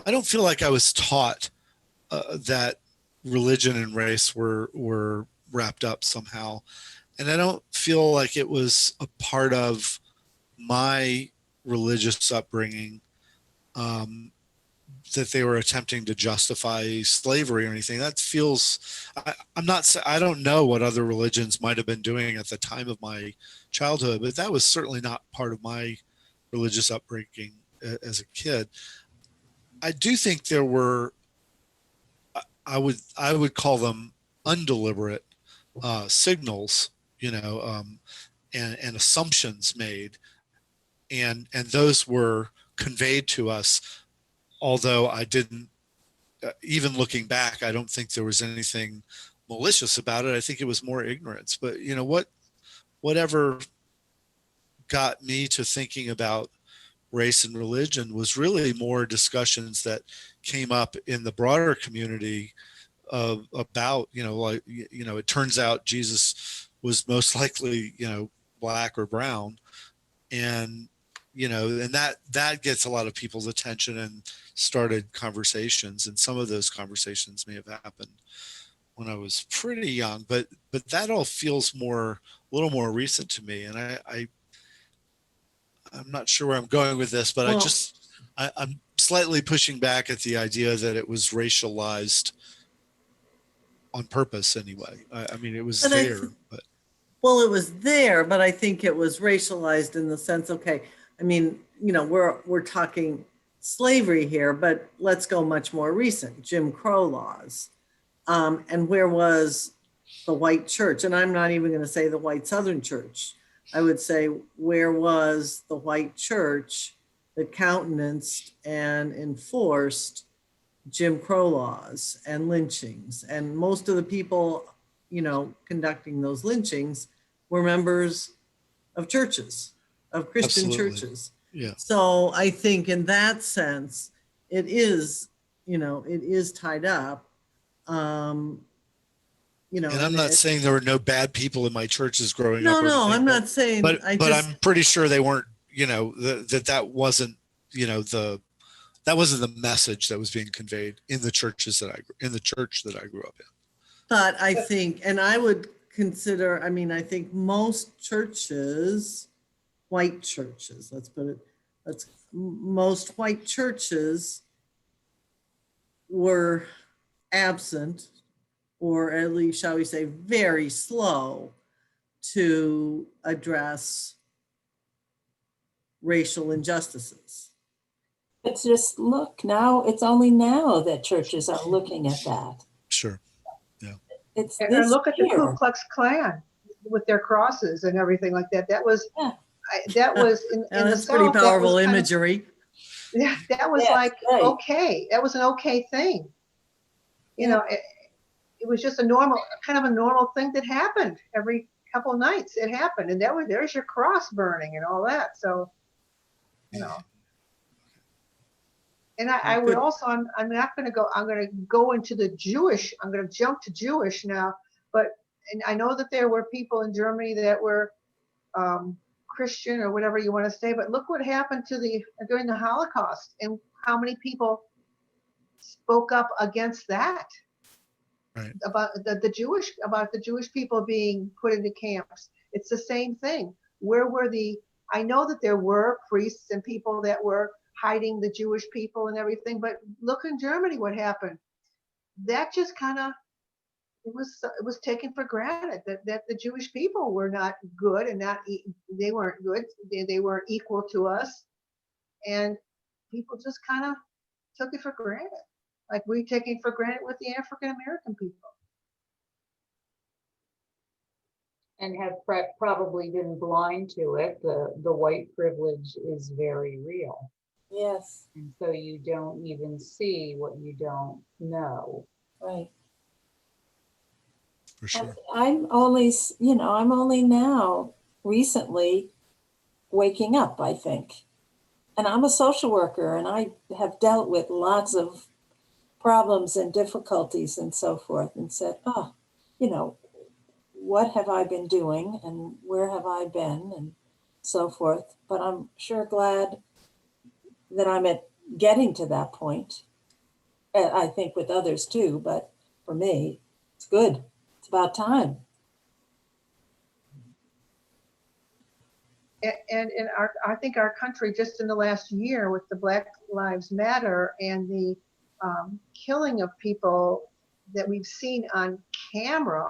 don't feel like I was taught that religion and race were wrapped up somehow. And I don't feel like it was a part of my religious upbringing that they were attempting to justify slavery or anything. That feels, I don't know what other religions might have been doing at the time of my childhood, but that was certainly not part of my religious upbringing as a kid. I do think there were, I would call them undeliberate signals, you know, and assumptions made, and those were conveyed to us. Although I didn't, even looking back, I don't think there was anything malicious about it. I think it was more ignorance. But you know, whatever got me to thinking about race and religion was really more discussions that came up in the broader community about, you know, like, you know, it turns out Jesus was most likely, you know, Black or brown, and you know, and that gets a lot of people's attention and started conversations. And some of those conversations may have happened when I was pretty young, but that all feels a little more recent to me. And I'm not sure where I'm going with this, but well, I'm slightly pushing back at the idea that it was racialized on purpose anyway. I mean, it was there, but. Well, it was there, but I think it was racialized in the sense, okay, I mean, you know, we're talking slavery here, but let's go much more recent, Jim Crow laws. And where was the white church? And I'm not even going to say the white Southern church. I would say, where was the white church that countenanced and enforced Jim Crow laws and lynchings? And most of the people, you know, conducting those lynchings were members of churches, of Christian Absolutely. Churches. Yeah. So I think in that sense, it is, you know, it is tied up. You know, and I'm not saying there were no bad people in my churches growing no, up. No, I'm not saying. But I'm pretty sure they weren't. You know, that wasn't. You know, the that wasn't the message that was being conveyed in the churches that in the church that I grew up in. But I think, and I would consider, I mean, I think most churches, white churches, most white churches were absent, or at least, shall we say, very slow to address racial injustices. It's just, look, now, it's only now that churches are looking at that. Sure. It's Or this look at the Ku year. Klux Klan with their crosses and everything like that. That was, Yeah. that was in the That's pretty South, that was powerful kind of- imagery. Yeah, that was Yes, like, right. okay, that was an okay thing. You Yeah. know, it was just a normal, kind of a normal thing that happened every couple of nights. It happened, and there's your cross burning and all that. So, you know. And I would Good. also, I'm not going to go, I'm going to go into the Jewish, I'm going to jump to Jewish now, but, and I know that there were people in Germany that were Christian or whatever you want to say, but look what happened during the Holocaust and how many people spoke up against that. Right. About the Jewish people being put into camps. It's the same thing. Where were I know that there were priests and people that were hiding the Jewish people and everything, but look in Germany what happened. That just kind of, it was taken for granted that the Jewish people were not good and they weren't good. They weren't equal to us, and people just kind of took it for granted, like we take it for granted with the African American people. And have probably been blind to it. The white privilege is very real. Yes, And so you don't even see what you don't know. right. For sure. I'm only now recently waking up, I think. And I'm a social worker, and I have dealt with lots of problems and difficulties and so forth, and said, oh, what have I been doing and where have I been and so forth. But I'm sure glad that I'm getting to that point. I think with others too, but for me, it's good. It's about time. And I think our country, just in the last year with the Black Lives Matter and the killing of people that we've seen on the camera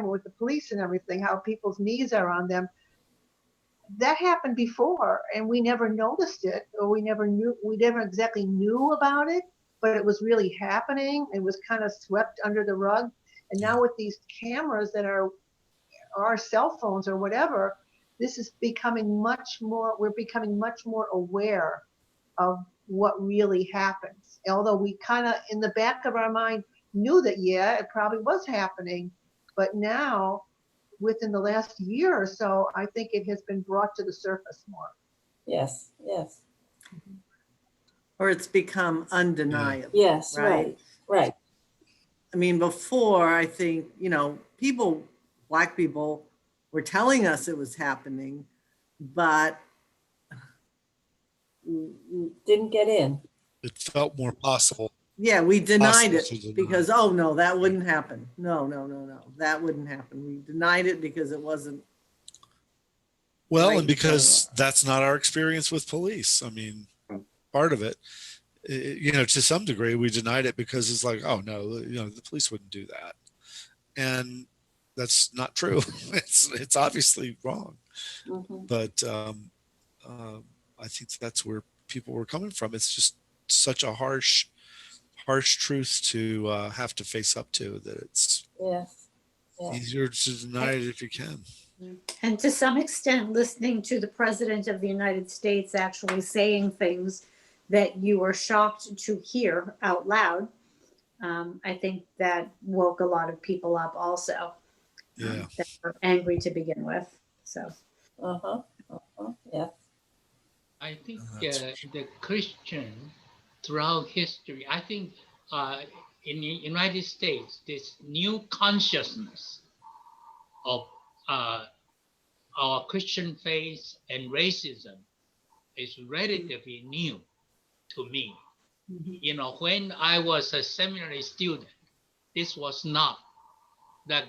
with the police and everything, how people's knees are on them, that happened before and we never noticed it, or we never exactly knew about it, but it was really happening. It was kind of swept under the rug. And now with these cameras that are our cell phones or whatever, this is becoming we're becoming much more aware of what really happens. Although we kind of, in the back of our mind, knew that, yeah, it probably was happening. But now, within the last year or so, I think it has been brought to the surface more. Yes, yes. Or it's become undeniable. Yes, right. I mean, before, I think, Black people were telling us it was happening, but Didn't get in. It felt more possible. yeah, we denied it Possible to deny. because, oh no, that wouldn't happen. No, that wouldn't happen. We denied it because it wasn't. Well, Right. and because that's not our experience with police. I mean, part of it, to some degree, we denied it because it's like, oh no, the police wouldn't do that, and that's not true. It's obviously wrong. Mhm. But I think that's where people were coming from. It's just such a harsh truth to have to face up to, that it's Yes. Yeah. easier to deny it if you can. And to some extent, listening to the President of the United States actually saying things that you were shocked to hear out loud, I think that woke a lot of people up also. Yeah. That were angry to begin with. So. Yeah. I think the Christian throughout history, I think in the United States, this new consciousness of our Christian faith and racism is relatively new. to me. Mhm. You know, when I was a seminary student, this was not the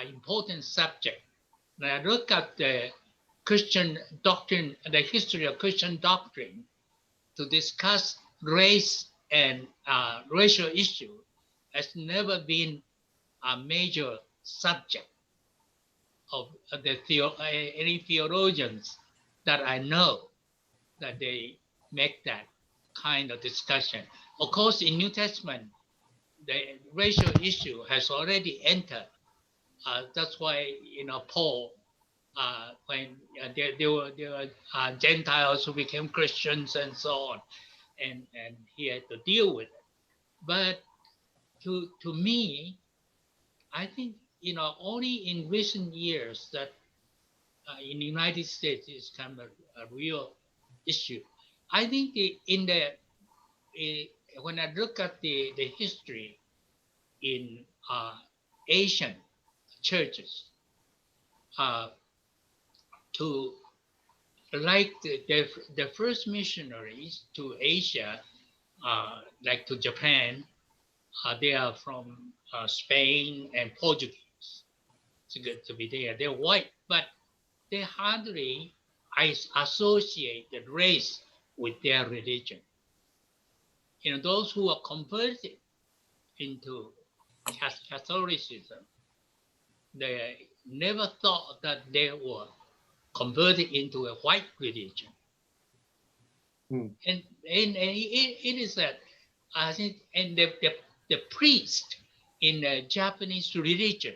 important subject. When I look at the Christian doctrine, the history of Christian doctrine, to discuss race and racial issue has never been a major subject of any theologians that I know that they make that kind of discussion. Of course, in New Testament, the racial issue has already entered. That's why, you know, Paul, when there were Gentiles who became Christians and so on, and he had to deal with it. But to me, I think, you know, only in recent years that in the United States it's kind of a real issue. I think when I look at the history in Asian churches, to like the first missionaries to Asia, like to Japan, they are from Spain and Portuguese. It's good to be there. They're white, but they hardly associate the race with their religion. You know, those who are converted into Catholicism, they never thought that they were converted into a white religion. And it is that, I think, and the priest in the Japanese religion,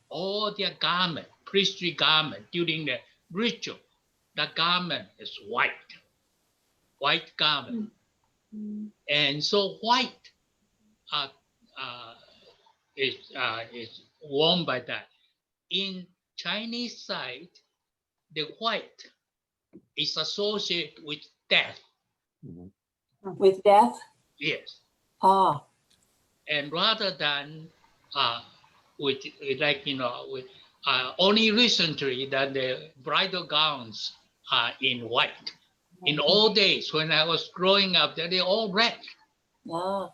all their garment, priestly garment during the ritual, the garment is white garment. And so white is worn by that. In Chinese side, the white is associated with death. With death? Yes. Ah. And rather than with, like, you know, with only recently that the bridal gowns are in white. In old days when I was growing up, they're all red. Ah.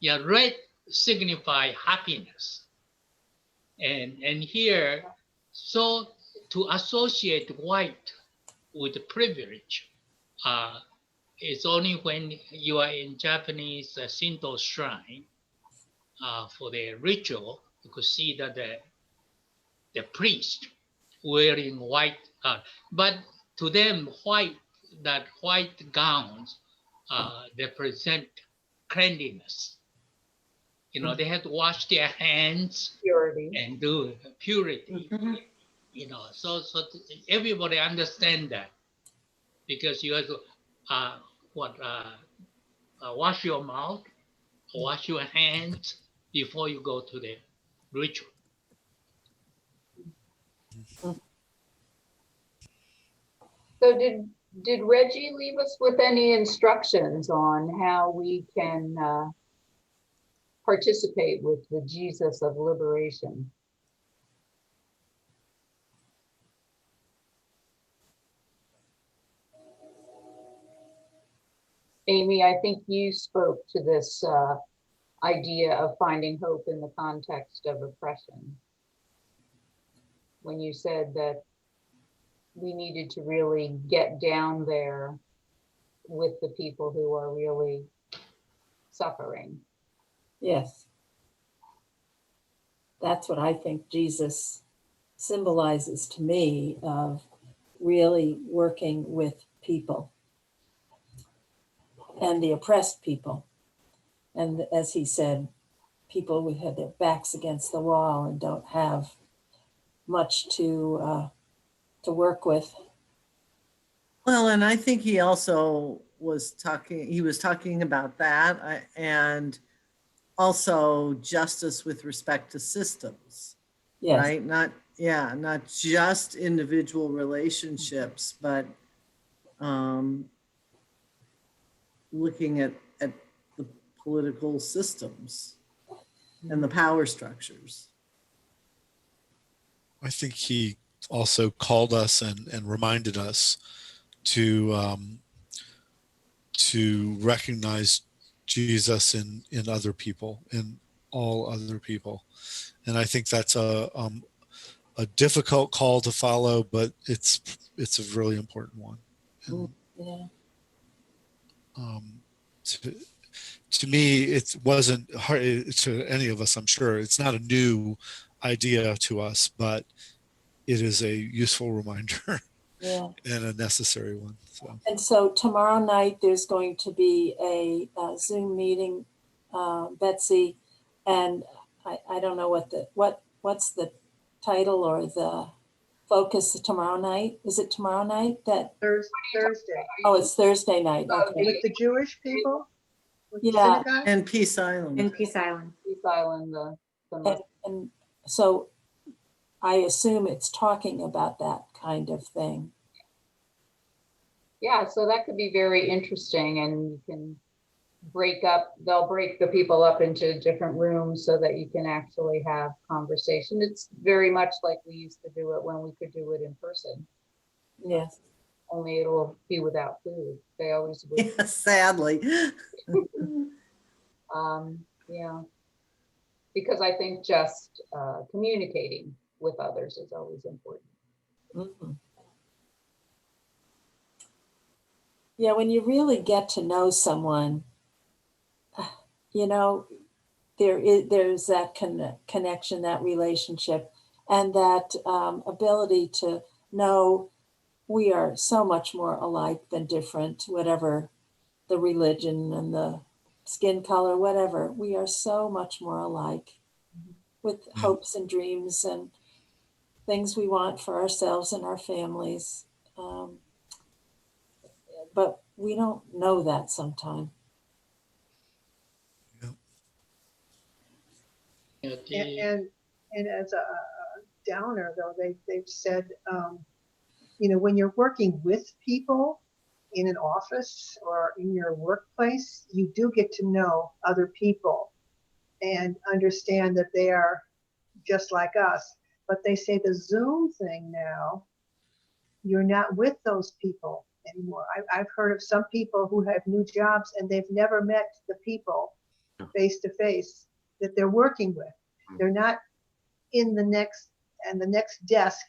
Yeah, red signify happiness. And here, so to associate white with privilege, it's only when you are in Japanese Shinto shrine for the ritual, you could see that the priest wearing white, but to them, that white gowns represent cleanliness. You know, they have to wash their hands Purity. and do purity. You know, so everybody understand that, because you have to wash your mouth, wash your hands before you go to the ritual. So did Reggie leave us with any instructions on how we can participate with the Jesus of liberation? Amy, I think you spoke to this idea of finding hope in the context of oppression, when you said that we needed to really get down there with the people who are really suffering. Yes. That's what I think Jesus symbolizes to me, of really working with people and the oppressed people. And as he said, people who have their backs against the wall and don't have much to work with. Well, and I think he also was talking about that, and also justice with respect to systems. Yes. Right? Not just individual relationships, but looking at the political systems and the power structures. I think he also called us and reminded us to to recognize Jesus in other people, in all other people. And I think that's a difficult call to follow, but it's a really important one. And, Yeah. to me, it wasn't hard to any of us, I'm sure. It's not a new idea to us, but it is a useful reminder Yeah. and a necessary one. So. And so tomorrow night, there's going to be a Zoom meeting, Betsy, and I don't know what's the title or the focus tomorrow night. Is it tomorrow night that? Thursday. Oh, it's Thursday night. Okay. With the Jewish people? With the Yeah. synagogue? And Peace Island. In Peace Island. Peace Island, And so I assume it's talking about that kind of thing. yeah, so that could be very interesting, and you can they'll break the people up into different rooms so that you can actually have conversation. It's very much like we used to do it when we could do it in person. Yes. Only it'll be without food. They always would. Yeah, sadly. Yeah, because I think just communicating with others is always important. Mhm. Yeah, when you really get to know someone, you know, there's that connection, that relationship, and that ability to know we are so much more alike than different, whatever the religion and the skin color, whatever. We are so much more alike with hopes and dreams and things we want for ourselves and our families. But we don't know that sometimes. And as a downer, though, they've said, when you're working with people in an office or in your workplace, you do get to know other people and understand that they are just like us. But they say the Zoom thing now, you're not with those people anymore. I've heard of some people who have new jobs and they've never met the people face to face that they're working with. They're not in the next desk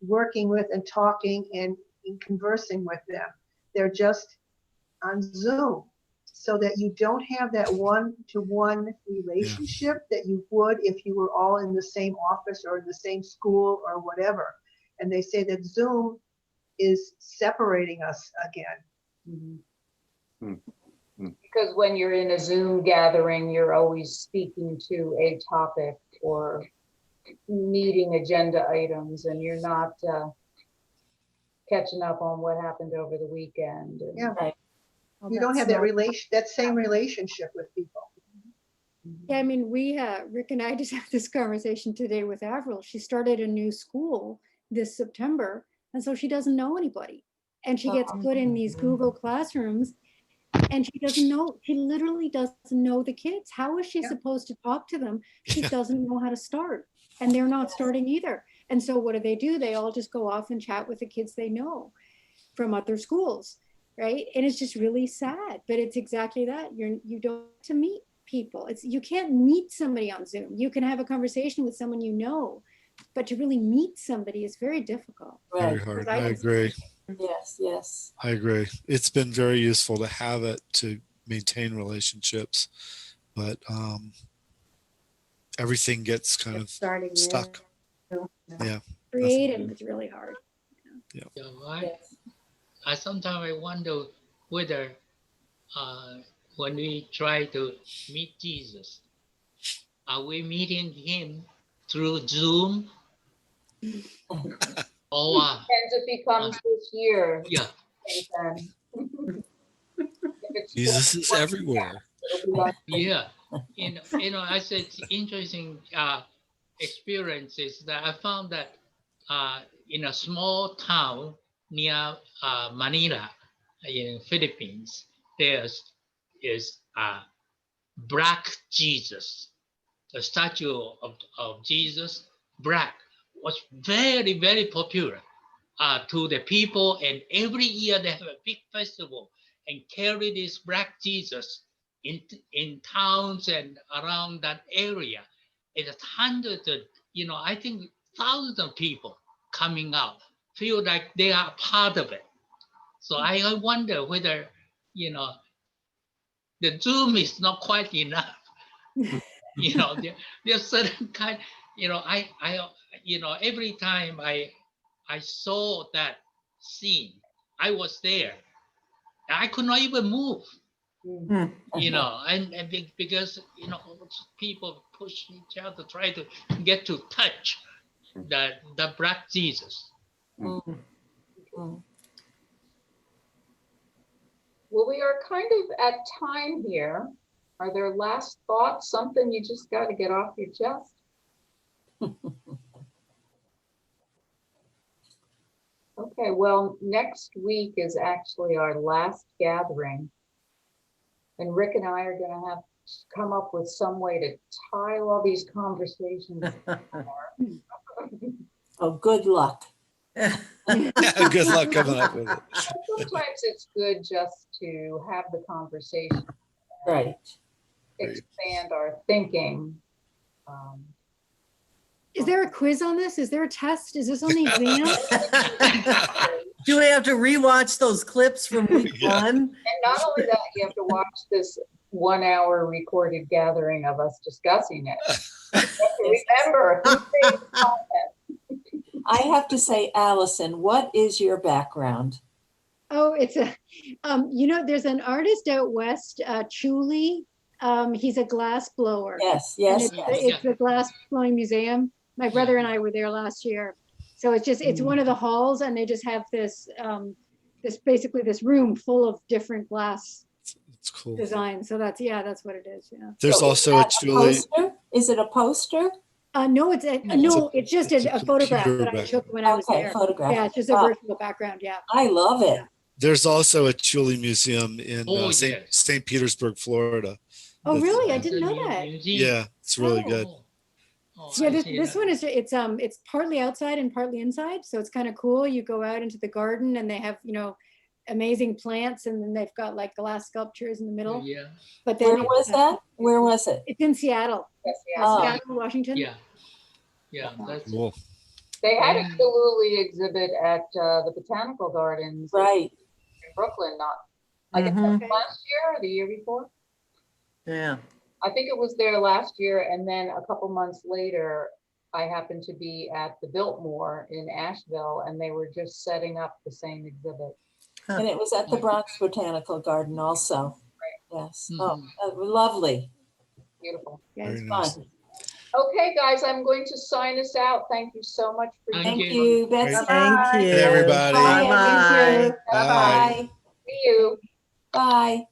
working with and talking and conversing with them. They're just on Zoom, so that you don't have that one-to-one relationship that you would if you were all in the same office or in the same school or whatever. And they say that Zoom is separating us again. Mm-hmm. Because when you're in a Zoom gathering, you're always speaking to a topic or meeting agenda items, and you're not catching up on what happened over the weekend. Yeah, Right. You don't have that same relationship with people. Yeah, I mean, Rick and I just had this conversation today with Avril. She started a new school this September, and so she doesn't know anybody. And she gets put in these Google classrooms, and she literally doesn't know the kids. How is she supposed to talk to them? She doesn't know how to start, and they're not starting either. And so what do? They all just go off and chat with the kids they know from other schools, right? And it's just really sad, but it's exactly that. You don't have to meet people. You can't meet somebody on Zoom. You can have a conversation with someone you know, but to really meet somebody is very difficult. Very hard. I agree. Yes. I agree. It's been very useful to have it to maintain relationships, but everything gets kind of stuck. Yeah. Creating is really hard. I sometimes wonder whether when we try to meet Jesus, are we meeting him through Zoom? Or depends if he comes this year. Yeah. Jesus is everywhere. Yeah. I said it's interesting experiences that I found that in a small town near Manila in Philippines, there is Black Jesus. The statue of Jesus, black, was very, very popular to the people. And every year they have a big festival. and carry this black Jesus in towns and around that area. It's hundreds of, I think thousands of people coming out, feel like they are part of it. So I wonder whether, the Zoom is not quite enough. There's certain kind, every time I saw that scene, I was there. I could not even move, because, people push each other, try to get to touch the black Jesus. Well, we are kind of at time here. Are there last thoughts, something you just got to get off your chest? Okay, well, next week is actually our last gathering. And Rick and I are going to have to come up with some way to tie all these conversations. Oh, good luck. Good luck coming up with it. Sometimes it's good just to have the conversation. Right. Expand our thinking. Is there a quiz on this? Is there a test? Is this on the exam? Do we have to rewatch those clips from week one? And not only that, you have to watch this 1 hour recorded gathering of us discussing it. You have to remember who made the content. I have to say, Allison, what is your background? Oh, it's a, there's an artist out west, Chuli. He's a glass blower. Yes, And yes, yes. it's the glass blowing museum. My brother and I were there last year. So it's one of the halls, and they just have this basically this room full of different glass It's cool. designs. So that's what it is. Yeah. There's So also a Julie. Is it a poster? No, it's just a photograph that I took when I was Okay, there. photograph. Yeah, it's just a virtual background. Yeah. I love it. There's also a Julie Museum in St. Petersburg, Florida. Oh, That's- really? I didn't know that. Yeah, it's really good. Yeah, this one is it's partly outside and partly inside, so it's kind of cool. You go out into the garden and they have amazing plants, and then they've got like glass sculptures in the middle. Yeah. But then Where was that? Where was it? It's in Seattle. Yes, Oh. Seattle, Washington. Yeah, that's Cool. They had a Kaluli exhibit at the Botanical Gardens Right. in Brooklyn, I guess Mhm. last year or the year before. Yeah. I think it was there last year, and then a couple months later, I happened to be at the Biltmore in Asheville, and they were just setting up the same exhibit. And it was at the Bronx Botanical Garden also. Yes. Oh, lovely. Beautiful. Yeah, Very it's nice. Fun. Okay, guys, I'm going to sign us out. Thank you so much for Thank Thank you. you, Betsy. Thank you. Hey, everybody. Bye. Bye-bye. Bye. Bye. See you. Bye.